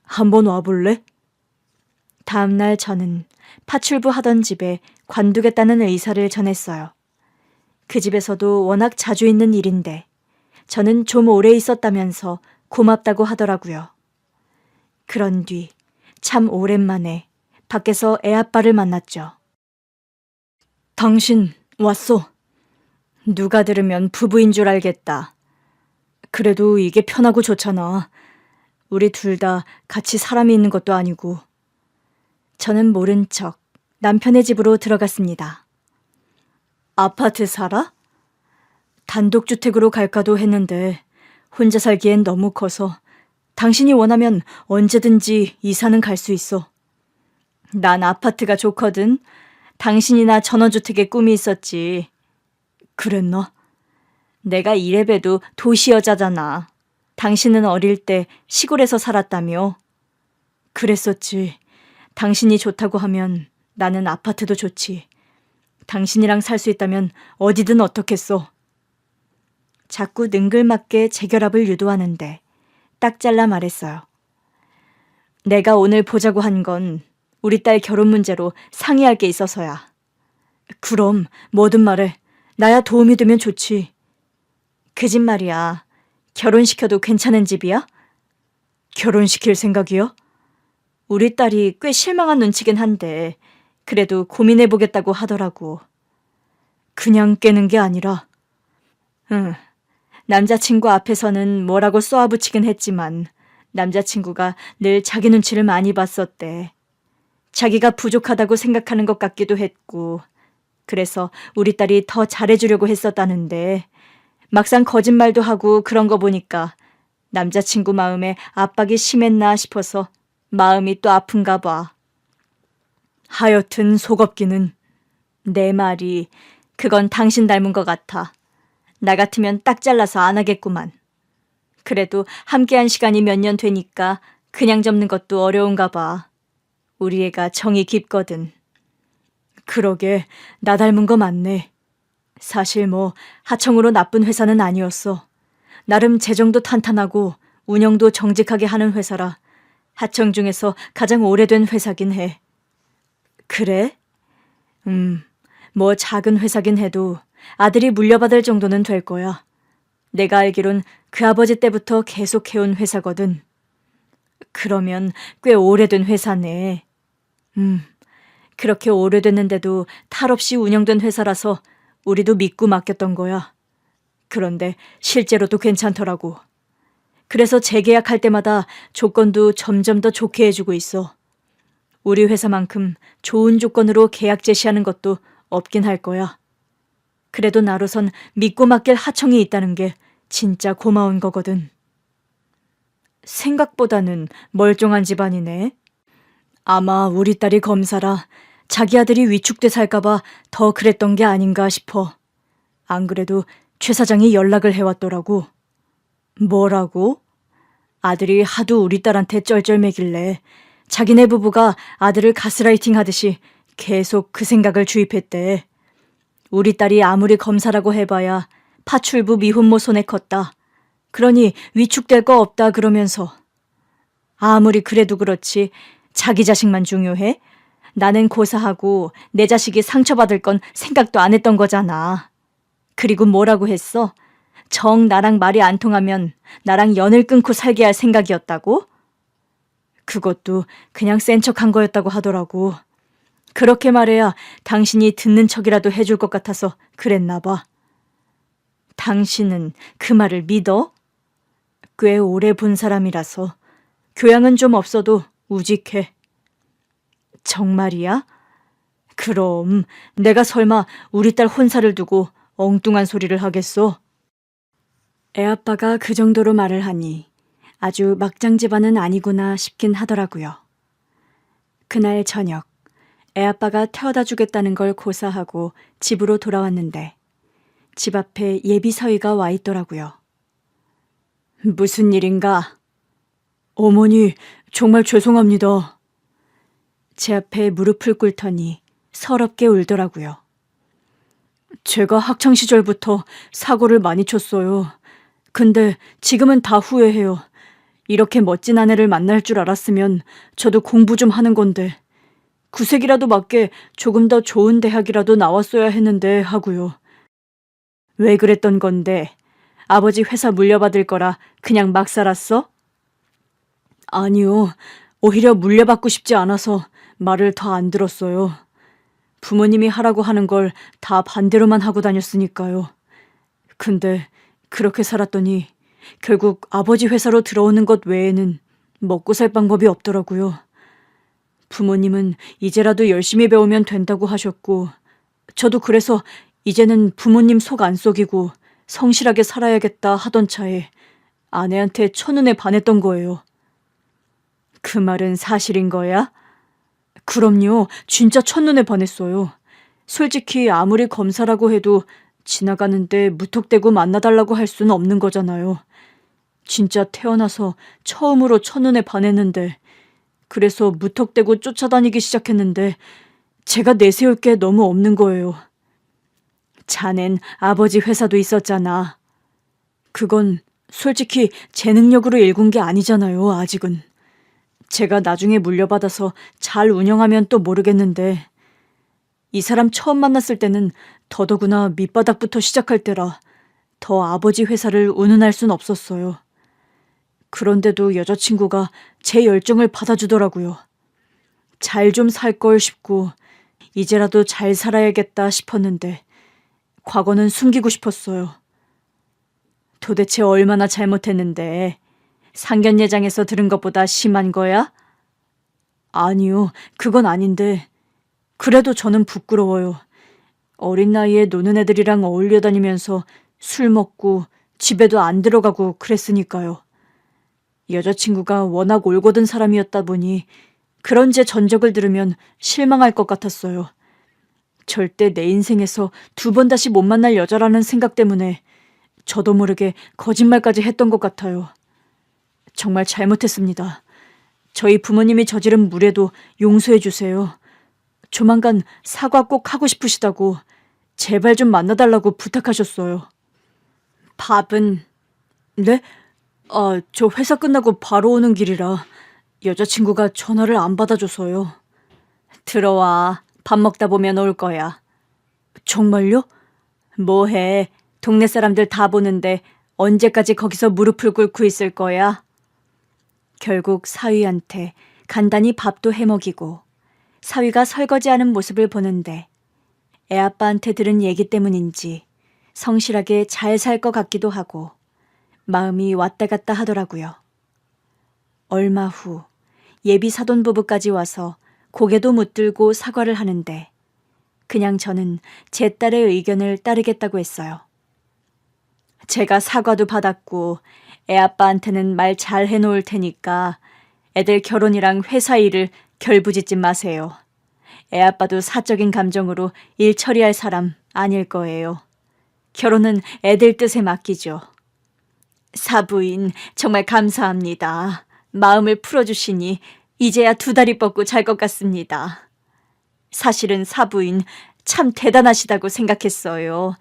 한번 와볼래? 다음날 저는 파출부 하던 집에 관두겠다는 의사를 전했어요. 그 집에서도 워낙 자주 있는 일인데 저는 좀 오래 있었다면서 고맙다고 하더라고요. 그런 뒤 참 오랜만에 밖에서 애아빠를 만났죠. 당신 왔어. 누가 들으면 부부인 줄 알겠다. 그래도 이게 편하고 좋잖아. 우리 둘 다 같이 사람이 있는 것도 아니고. 저는 모른 척 남편의 집으로 들어갔습니다. 아파트 살아? 단독주택으로 갈까도 했는데 혼자 살기엔 너무 커서 당신이 원하면 언제든지 이사는 갈 수 있어. 난 아파트가 좋거든. 당신이나 전원주택의 꿈이 있었지. 그랬나? 내가 이래봬도 도시 여자잖아. 당신은 어릴 때 시골에서 살았다며. 그랬었지. 당신이 좋다고 하면 나는 아파트도 좋지. 당신이랑 살 수 있다면 어디든 어떻겠어. 자꾸 능글맞게 재결합을 유도하는데 딱 잘라 말했어요. 내가 오늘 보자고 한 건 우리 딸 결혼 문제로 상의할 게 있어서야. 그럼 뭐든 말해. 나야 도움이 되면 좋지. 그 집 말이야. 결혼시켜도 괜찮은 집이야? 결혼시킬 생각이요? 우리 딸이 꽤 실망한 눈치긴 한데 그래도 고민해보겠다고 하더라고. 그냥 깨는 게 아니라. 응. 남자친구 앞에서는 뭐라고 쏘아붙이긴 했지만 남자친구가 늘 자기 눈치를 많이 봤었대. 자기가 부족하다고 생각하는 것 같기도 했고 그래서 우리 딸이 더 잘해주려고 했었다는데 막상 거짓말도 하고 그런 거 보니까 남자친구 마음에 압박이 심했나 싶어서 마음이 또 아픈가 봐. 하여튼 속업기는. 내 말이 그건 당신 닮은 것 같아. 나 같으면 딱 잘라서 안 하겠구만. 그래도 함께한 시간이 몇 년 되니까 그냥 접는 것도 어려운가 봐. 우리 애가 정이 깊거든. 그러게 나 닮은 거 맞네. 사실 뭐 하청으로 나쁜 회사는 아니었어. 나름 재정도 탄탄하고 운영도 정직하게 하는 회사라 하청 중에서 가장 오래된 회사긴 해. 그래? 뭐 작은 회사긴 해도 아들이 물려받을 정도는 될 거야. 내가 알기론 그 아버지 때부터 계속 해온 회사거든. 그러면 꽤 오래된 회사네. 그렇게 오래됐는데도 탈 없이 운영된 회사라서 우리도 믿고 맡겼던 거야. 그런데 실제로도 괜찮더라고. 그래서 재계약할 때마다 조건도 점점 더 좋게 해주고 있어. 우리 회사만큼 좋은 조건으로 계약 제시하는 것도 없긴 할 거야. 그래도 나로선 믿고 맡길 하청이 있다는 게 진짜 고마운 거거든. 생각보다는 멀쩡한 집안이네. 아마 우리 딸이 검사라 자기 아들이 위축돼 살까봐 더 그랬던 게 아닌가 싶어. 안 그래도 최 사장이 연락을 해왔더라고. 뭐라고? 아들이 하도 우리 딸한테 쩔쩔매길래 자기네 부부가 아들을 가스라이팅 하듯이 계속 그 생각을 주입했대. 우리 딸이 아무리 검사라고 해봐야 파출부 미혼모 손에 컸다. 그러니 위축될 거 없다 그러면서. 아무리 그래도 그렇지 자기 자식만 중요해? 나는 고사하고 내 자식이 상처받을 건 생각도 안 했던 거잖아. 그리고 뭐라고 했어? 정 나랑 말이 안 통하면 나랑 연을 끊고 살게 할 생각이었다고? 그것도 그냥 센 척한 거였다고 하더라고. 그렇게 말해야 당신이 듣는 척이라도 해줄 것 같아서 그랬나 봐. 당신은 그 말을 믿어? 꽤 오래 본 사람이라서 교양은 좀 없어도 우직해. 정말이야? 그럼 내가 설마 우리 딸 혼사를 두고 엉뚱한 소리를 하겠어? 애아빠가 그 정도로 말을 하니 아주 막장 집안은 아니구나 싶긴 하더라고요. 그날 저녁, 애아빠가 태워다 주겠다는 걸 고사하고 집으로 돌아왔는데 집 앞에 예비 사위가 와 있더라고요. 무슨 일인가? 어머니, 정말 죄송합니다. 제 앞에 무릎을 꿇더니 서럽게 울더라고요. 제가 학창시절부터 사고를 많이 쳤어요. 근데 지금은 다 후회해요. 이렇게 멋진 아내를 만날 줄 알았으면 저도 공부 좀 하는 건데 구색이라도 맞게 조금 더 좋은 대학이라도 나왔어야 했는데 하고요. 왜 그랬던 건데? 아버지 회사 물려받을 거라 그냥 막 살았어? 아니요. 오히려 물려받고 싶지 않아서 말을 더 안 들었어요. 부모님이 하라고 하는 걸 다 반대로만 하고 다녔으니까요. 근데 그렇게 살았더니 결국 아버지 회사로 들어오는 것 외에는 먹고 살 방법이 없더라고요. 부모님은 이제라도 열심히 배우면 된다고 하셨고 저도 그래서 이제는 부모님 속 안 속이고 성실하게 살아야겠다 하던 차에 아내한테 첫눈에 반했던 거예요. 그 말은 사실인 거야? 그럼요. 진짜 첫눈에 반했어요. 솔직히 아무리 검사라고 해도 지나가는데 무턱대고 만나달라고 할 수는 없는 거잖아요. 진짜 태어나서 처음으로 첫눈에 반했는데 그래서 무턱대고 쫓아다니기 시작했는데 제가 내세울 게 너무 없는 거예요. 자넨 아버지 회사도 있었잖아. 그건 솔직히 제 능력으로 일군 게 아니잖아요, 아직은. 제가 나중에 물려받아서 잘 운영하면 또 모르겠는데 이 사람 처음 만났을 때는 더더구나 밑바닥부터 시작할 때라 더 아버지 회사를 운운할 순 없었어요. 그런데도 여자친구가 제 열정을 받아주더라고요. 잘 좀 살 걸 싶고 이제라도 잘 살아야겠다 싶었는데 과거는 숨기고 싶었어요. 도대체 얼마나 잘못했는데 상견례장에서 들은 것보다 심한 거야? 아니요, 그건 아닌데 그래도 저는 부끄러워요. 어린 나이에 노는 애들이랑 어울려 다니면서 술 먹고 집에도 안 들어가고 그랬으니까요. 여자친구가 워낙 올곧은 사람이었다 보니 그런 제 전적을 들으면 실망할 것 같았어요. 절대 내 인생에서 2번 다시 못 만날 여자라는 생각 때문에 저도 모르게 거짓말까지 했던 것 같아요. 정말 잘못했습니다. 저희 부모님이 저지른 무례도 용서해 주세요. 조만간 사과 꼭 하고 싶으시다고 제발 좀 만나달라고 부탁하셨어요. 밥은? 네? 저 회사 끝나고 바로 오는 길이라 여자친구가 전화를 안 받아줘서요. 들어와. 밥 먹다 보면 올 거야. 정말요? 뭐해. 동네 사람들 다 보는데 언제까지 거기서 무릎을 꿇고 있을 거야? 결국 사위한테 간단히 밥도 해먹이고 사위가 설거지하는 모습을 보는데 애아빠한테 들은 얘기 때문인지 성실하게 잘 살 것 같기도 하고 마음이 왔다 갔다 하더라고요. 얼마 후 예비 사돈 부부까지 와서 고개도 묻들고 사과를 하는데 그냥 저는 제 딸의 의견을 따르겠다고 했어요. 제가 사과도 받았고 애아빠한테는 말 잘 해놓을 테니까 애들 결혼이랑 회사 일을 결부짓지 마세요. 애아빠도 사적인 감정으로 일 처리할 사람 아닐 거예요. 결혼은 애들 뜻에 맡기죠. 사부인 정말 감사합니다. 마음을 풀어주시니 이제야 2다리 뻗고 잘 것 같습니다. 사실은 사부인 참 대단하시다고 생각했어요.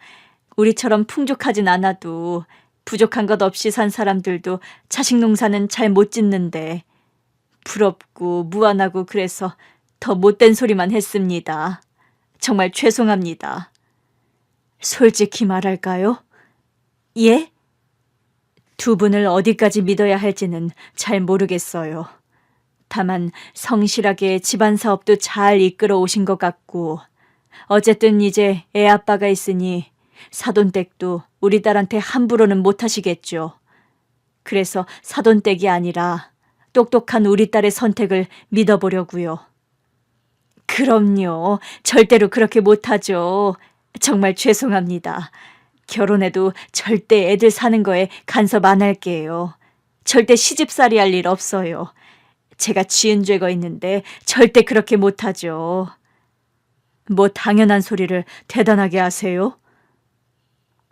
우리처럼 풍족하진 않아도 부족한 것 없이 산 사람들도 자식 농사는 잘 못 짓는데 부럽고 무안하고 그래서 더 못된 소리만 했습니다. 정말 죄송합니다. 솔직히 말할까요? 예? 2분을 어디까지 믿어야 할지는 잘 모르겠어요. 다만 성실하게 집안 사업도 잘 이끌어 오신 것 같고 어쨌든 이제 애 아빠가 있으니 사돈댁도 우리 딸한테 함부로는 못하시겠죠. 그래서 사돈댁이 아니라 똑똑한 우리 딸의 선택을 믿어보려고요. 그럼요. 절대로 그렇게 못하죠. 정말 죄송합니다. 결혼해도 절대 애들 사는 거에 간섭 안 할게요. 절대 시집살이 할 일 없어요. 제가 지은 죄가 있는데 절대 그렇게 못하죠. 뭐 당연한 소리를 대단하게 하세요?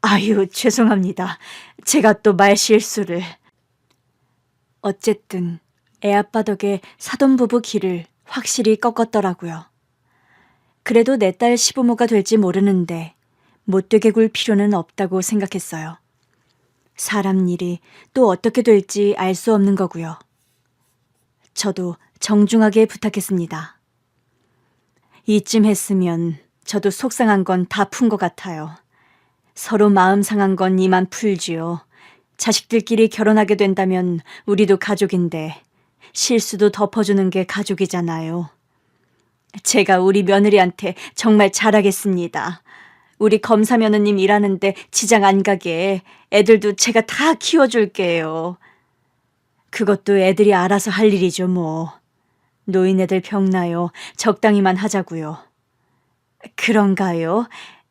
아유, 죄송합니다. 제가 또 말실수를. 어쨌든 애아빠 덕에 사돈부부 길을 확실히 꺾었더라고요. 그래도 내 딸 시부모가 될지 모르는데 못되게 굴 필요는 없다고 생각했어요. 사람 일이 또 어떻게 될지 알 수 없는 거고요. 저도 정중하게 부탁했습니다. 이쯤 했으면 저도 속상한 건 다 푼 것 같아요. 서로 마음 상한 건 이만 풀지요. 자식들끼리 결혼하게 된다면 우리도 가족인데 실수도 덮어주는 게 가족이잖아요. 제가 우리 며느리한테 정말 잘하겠습니다. 우리 검사 며느님 일하는데 지장 안 가게 애들도 제가 다 키워줄게요. 그것도 애들이 알아서 할 일이죠 뭐. 노인애들 병나요. 적당히만 하자고요. 그런가요?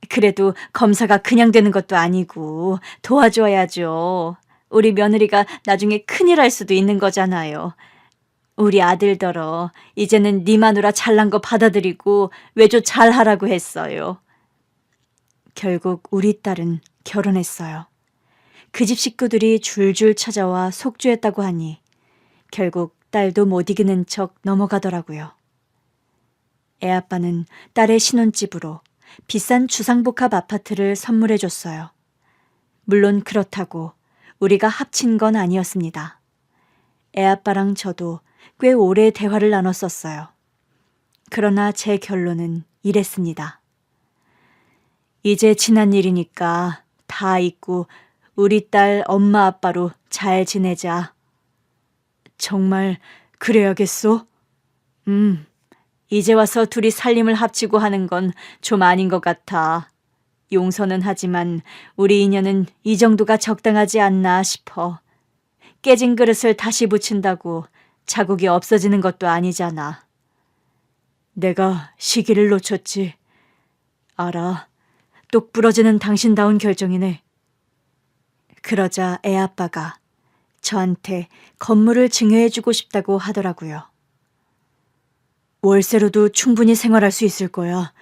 그래도 검사가 그냥 되는 것도 아니고 도와줘야죠. 우리 며느리가 나중에 큰일 할 수도 있는 거잖아요. 우리 아들더러 이제는 네 마누라 잘난 거 받아들이고 외조 잘하라고 했어요. 결국 우리 딸은 결혼했어요. 그 집 식구들이 줄줄 찾아와 속죄했다고 하니 결국 딸도 못 이기는 척 넘어가더라고요. 애아빠는 딸의 신혼집으로 비싼 주상복합 아파트를 선물해줬어요. 물론 그렇다고 우리가 합친 건 아니었습니다. 애아빠랑 저도 꽤 오래 대화를 나눴었어요. 그러나 제 결론은 이랬습니다. 이제 지난 일이니까 다 잊고 우리 딸 엄마 아빠로 잘 지내자. 정말 그래야겠소? 이제 와서 둘이 살림을 합치고 하는 건 좀 아닌 것 같아. 용서는 하지만 우리 인연은 이 정도가 적당하지 않나 싶어. 깨진 그릇을 다시 붙인다고 자국이 없어지는 것도 아니잖아. 내가 시기를 놓쳤지. 알아. 똑 부러지는 당신다운 결정이네. 그러자 애아빠가 저한테 건물을 증여해주고 싶다고 하더라고요. 월세로도 충분히 생활할 수 있을 거야.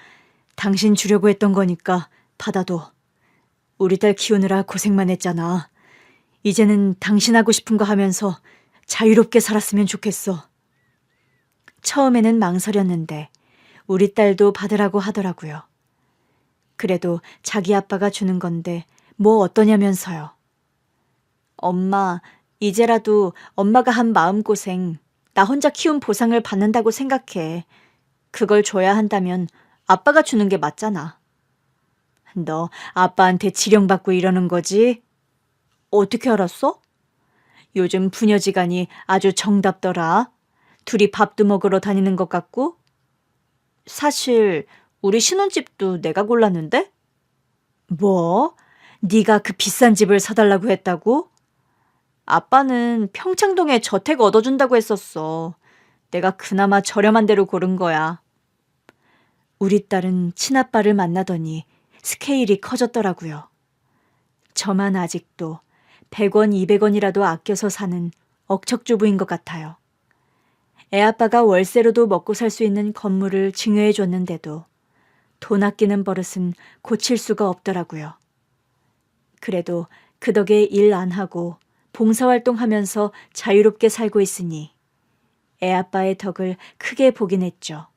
당신 주려고 했던 거니까 받아도. 우리 딸 키우느라 고생만 했잖아. 이제는 당신 하고 싶은 거 하면서 자유롭게 살았으면 좋겠어. 처음에는 망설였는데 우리 딸도 받으라고 하더라고요. 그래도 자기 아빠가 주는 건데 뭐 어떠냐면서요. 엄마, 이제라도 엄마가 한 마음고생, 나 혼자 키운 보상을 받는다고 생각해. 그걸 줘야 한다면 아빠가 주는 게 맞잖아. 너 아빠한테 지령받고 이러는 거지? 어떻게 알았어? 요즘 부녀지간이 아주 정답더라. 둘이 밥도 먹으러 다니는 것 같고. 사실 우리 신혼집도 내가 골랐는데? 뭐? 네가 그 비싼 집을 사달라고 했다고? 아빠는 평창동에 저택 얻어준다고 했었어. 내가 그나마 저렴한 데로 고른 거야. 우리 딸은 친아빠를 만나더니 스케일이 커졌더라고요. 저만 아직도 100원, 200원이라도 아껴서 사는 억척주부인 것 같아요. 애아빠가 월세로도 먹고 살 수 있는 건물을 증여해 줬는데도 돈 아끼는 버릇은 고칠 수가 없더라고요. 그래도 그 덕에 일 안 하고 봉사활동하면서 자유롭게 살고 있으니 애아빠의 덕을 크게 보긴 했죠.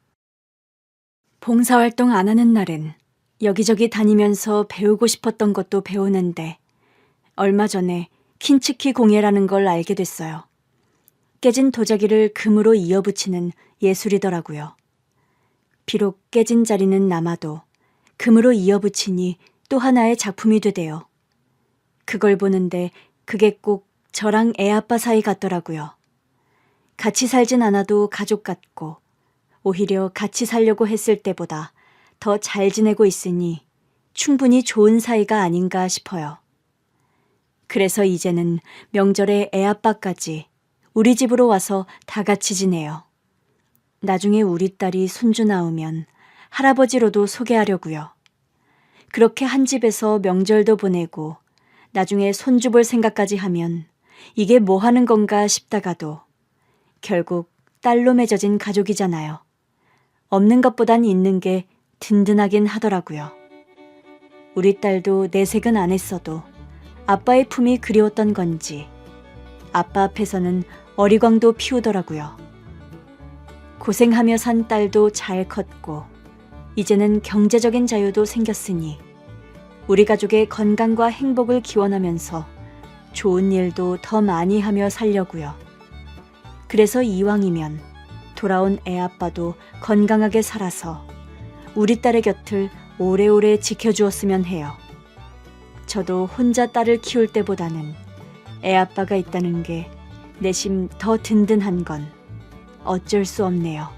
봉사활동 안 하는 날은 여기저기 다니면서 배우고 싶었던 것도 배우는데 얼마 전에 킨츠키 공예라는 걸 알게 됐어요. 깨진 도자기를 금으로 이어붙이는 예술이더라고요. 비록 깨진 자리는 남아도 금으로 이어붙이니 또 하나의 작품이 되대요. 그걸 보는데 그게 꼭 저랑 애아빠 사이 같더라고요. 같이 살진 않아도 가족 같고 오히려 같이 살려고 했을 때보다 더 잘 지내고 있으니 충분히 좋은 사이가 아닌가 싶어요. 그래서 이제는 명절에 애아빠까지 우리 집으로 와서 다 같이 지내요. 나중에 우리 딸이 손주 낳으면 할아버지로도 소개하려고요. 그렇게 한 집에서 명절도 보내고 나중에 손주 볼 생각까지 하면 이게 뭐 하는 건가 싶다가도 결국 딸로 맺어진 가족이잖아요. 없는 것보단 있는 게 든든하긴 하더라고요. 우리 딸도 내색은 안 했어도 아빠의 품이 그리웠던 건지 아빠 앞에서는 어리광도 피우더라고요. 고생하며 산 딸도 잘 컸고 이제는 경제적인 자유도 생겼으니 우리 가족의 건강과 행복을 기원하면서 좋은 일도 더 많이 하며 살려고요. 그래서 이왕이면 돌아온 애아빠도 건강하게 살아서 우리 딸의 곁을 오래오래 지켜주었으면 해요. 저도 혼자 딸을 키울 때보다는 애아빠가 있다는 게 내심 더 든든한 건 어쩔 수 없네요.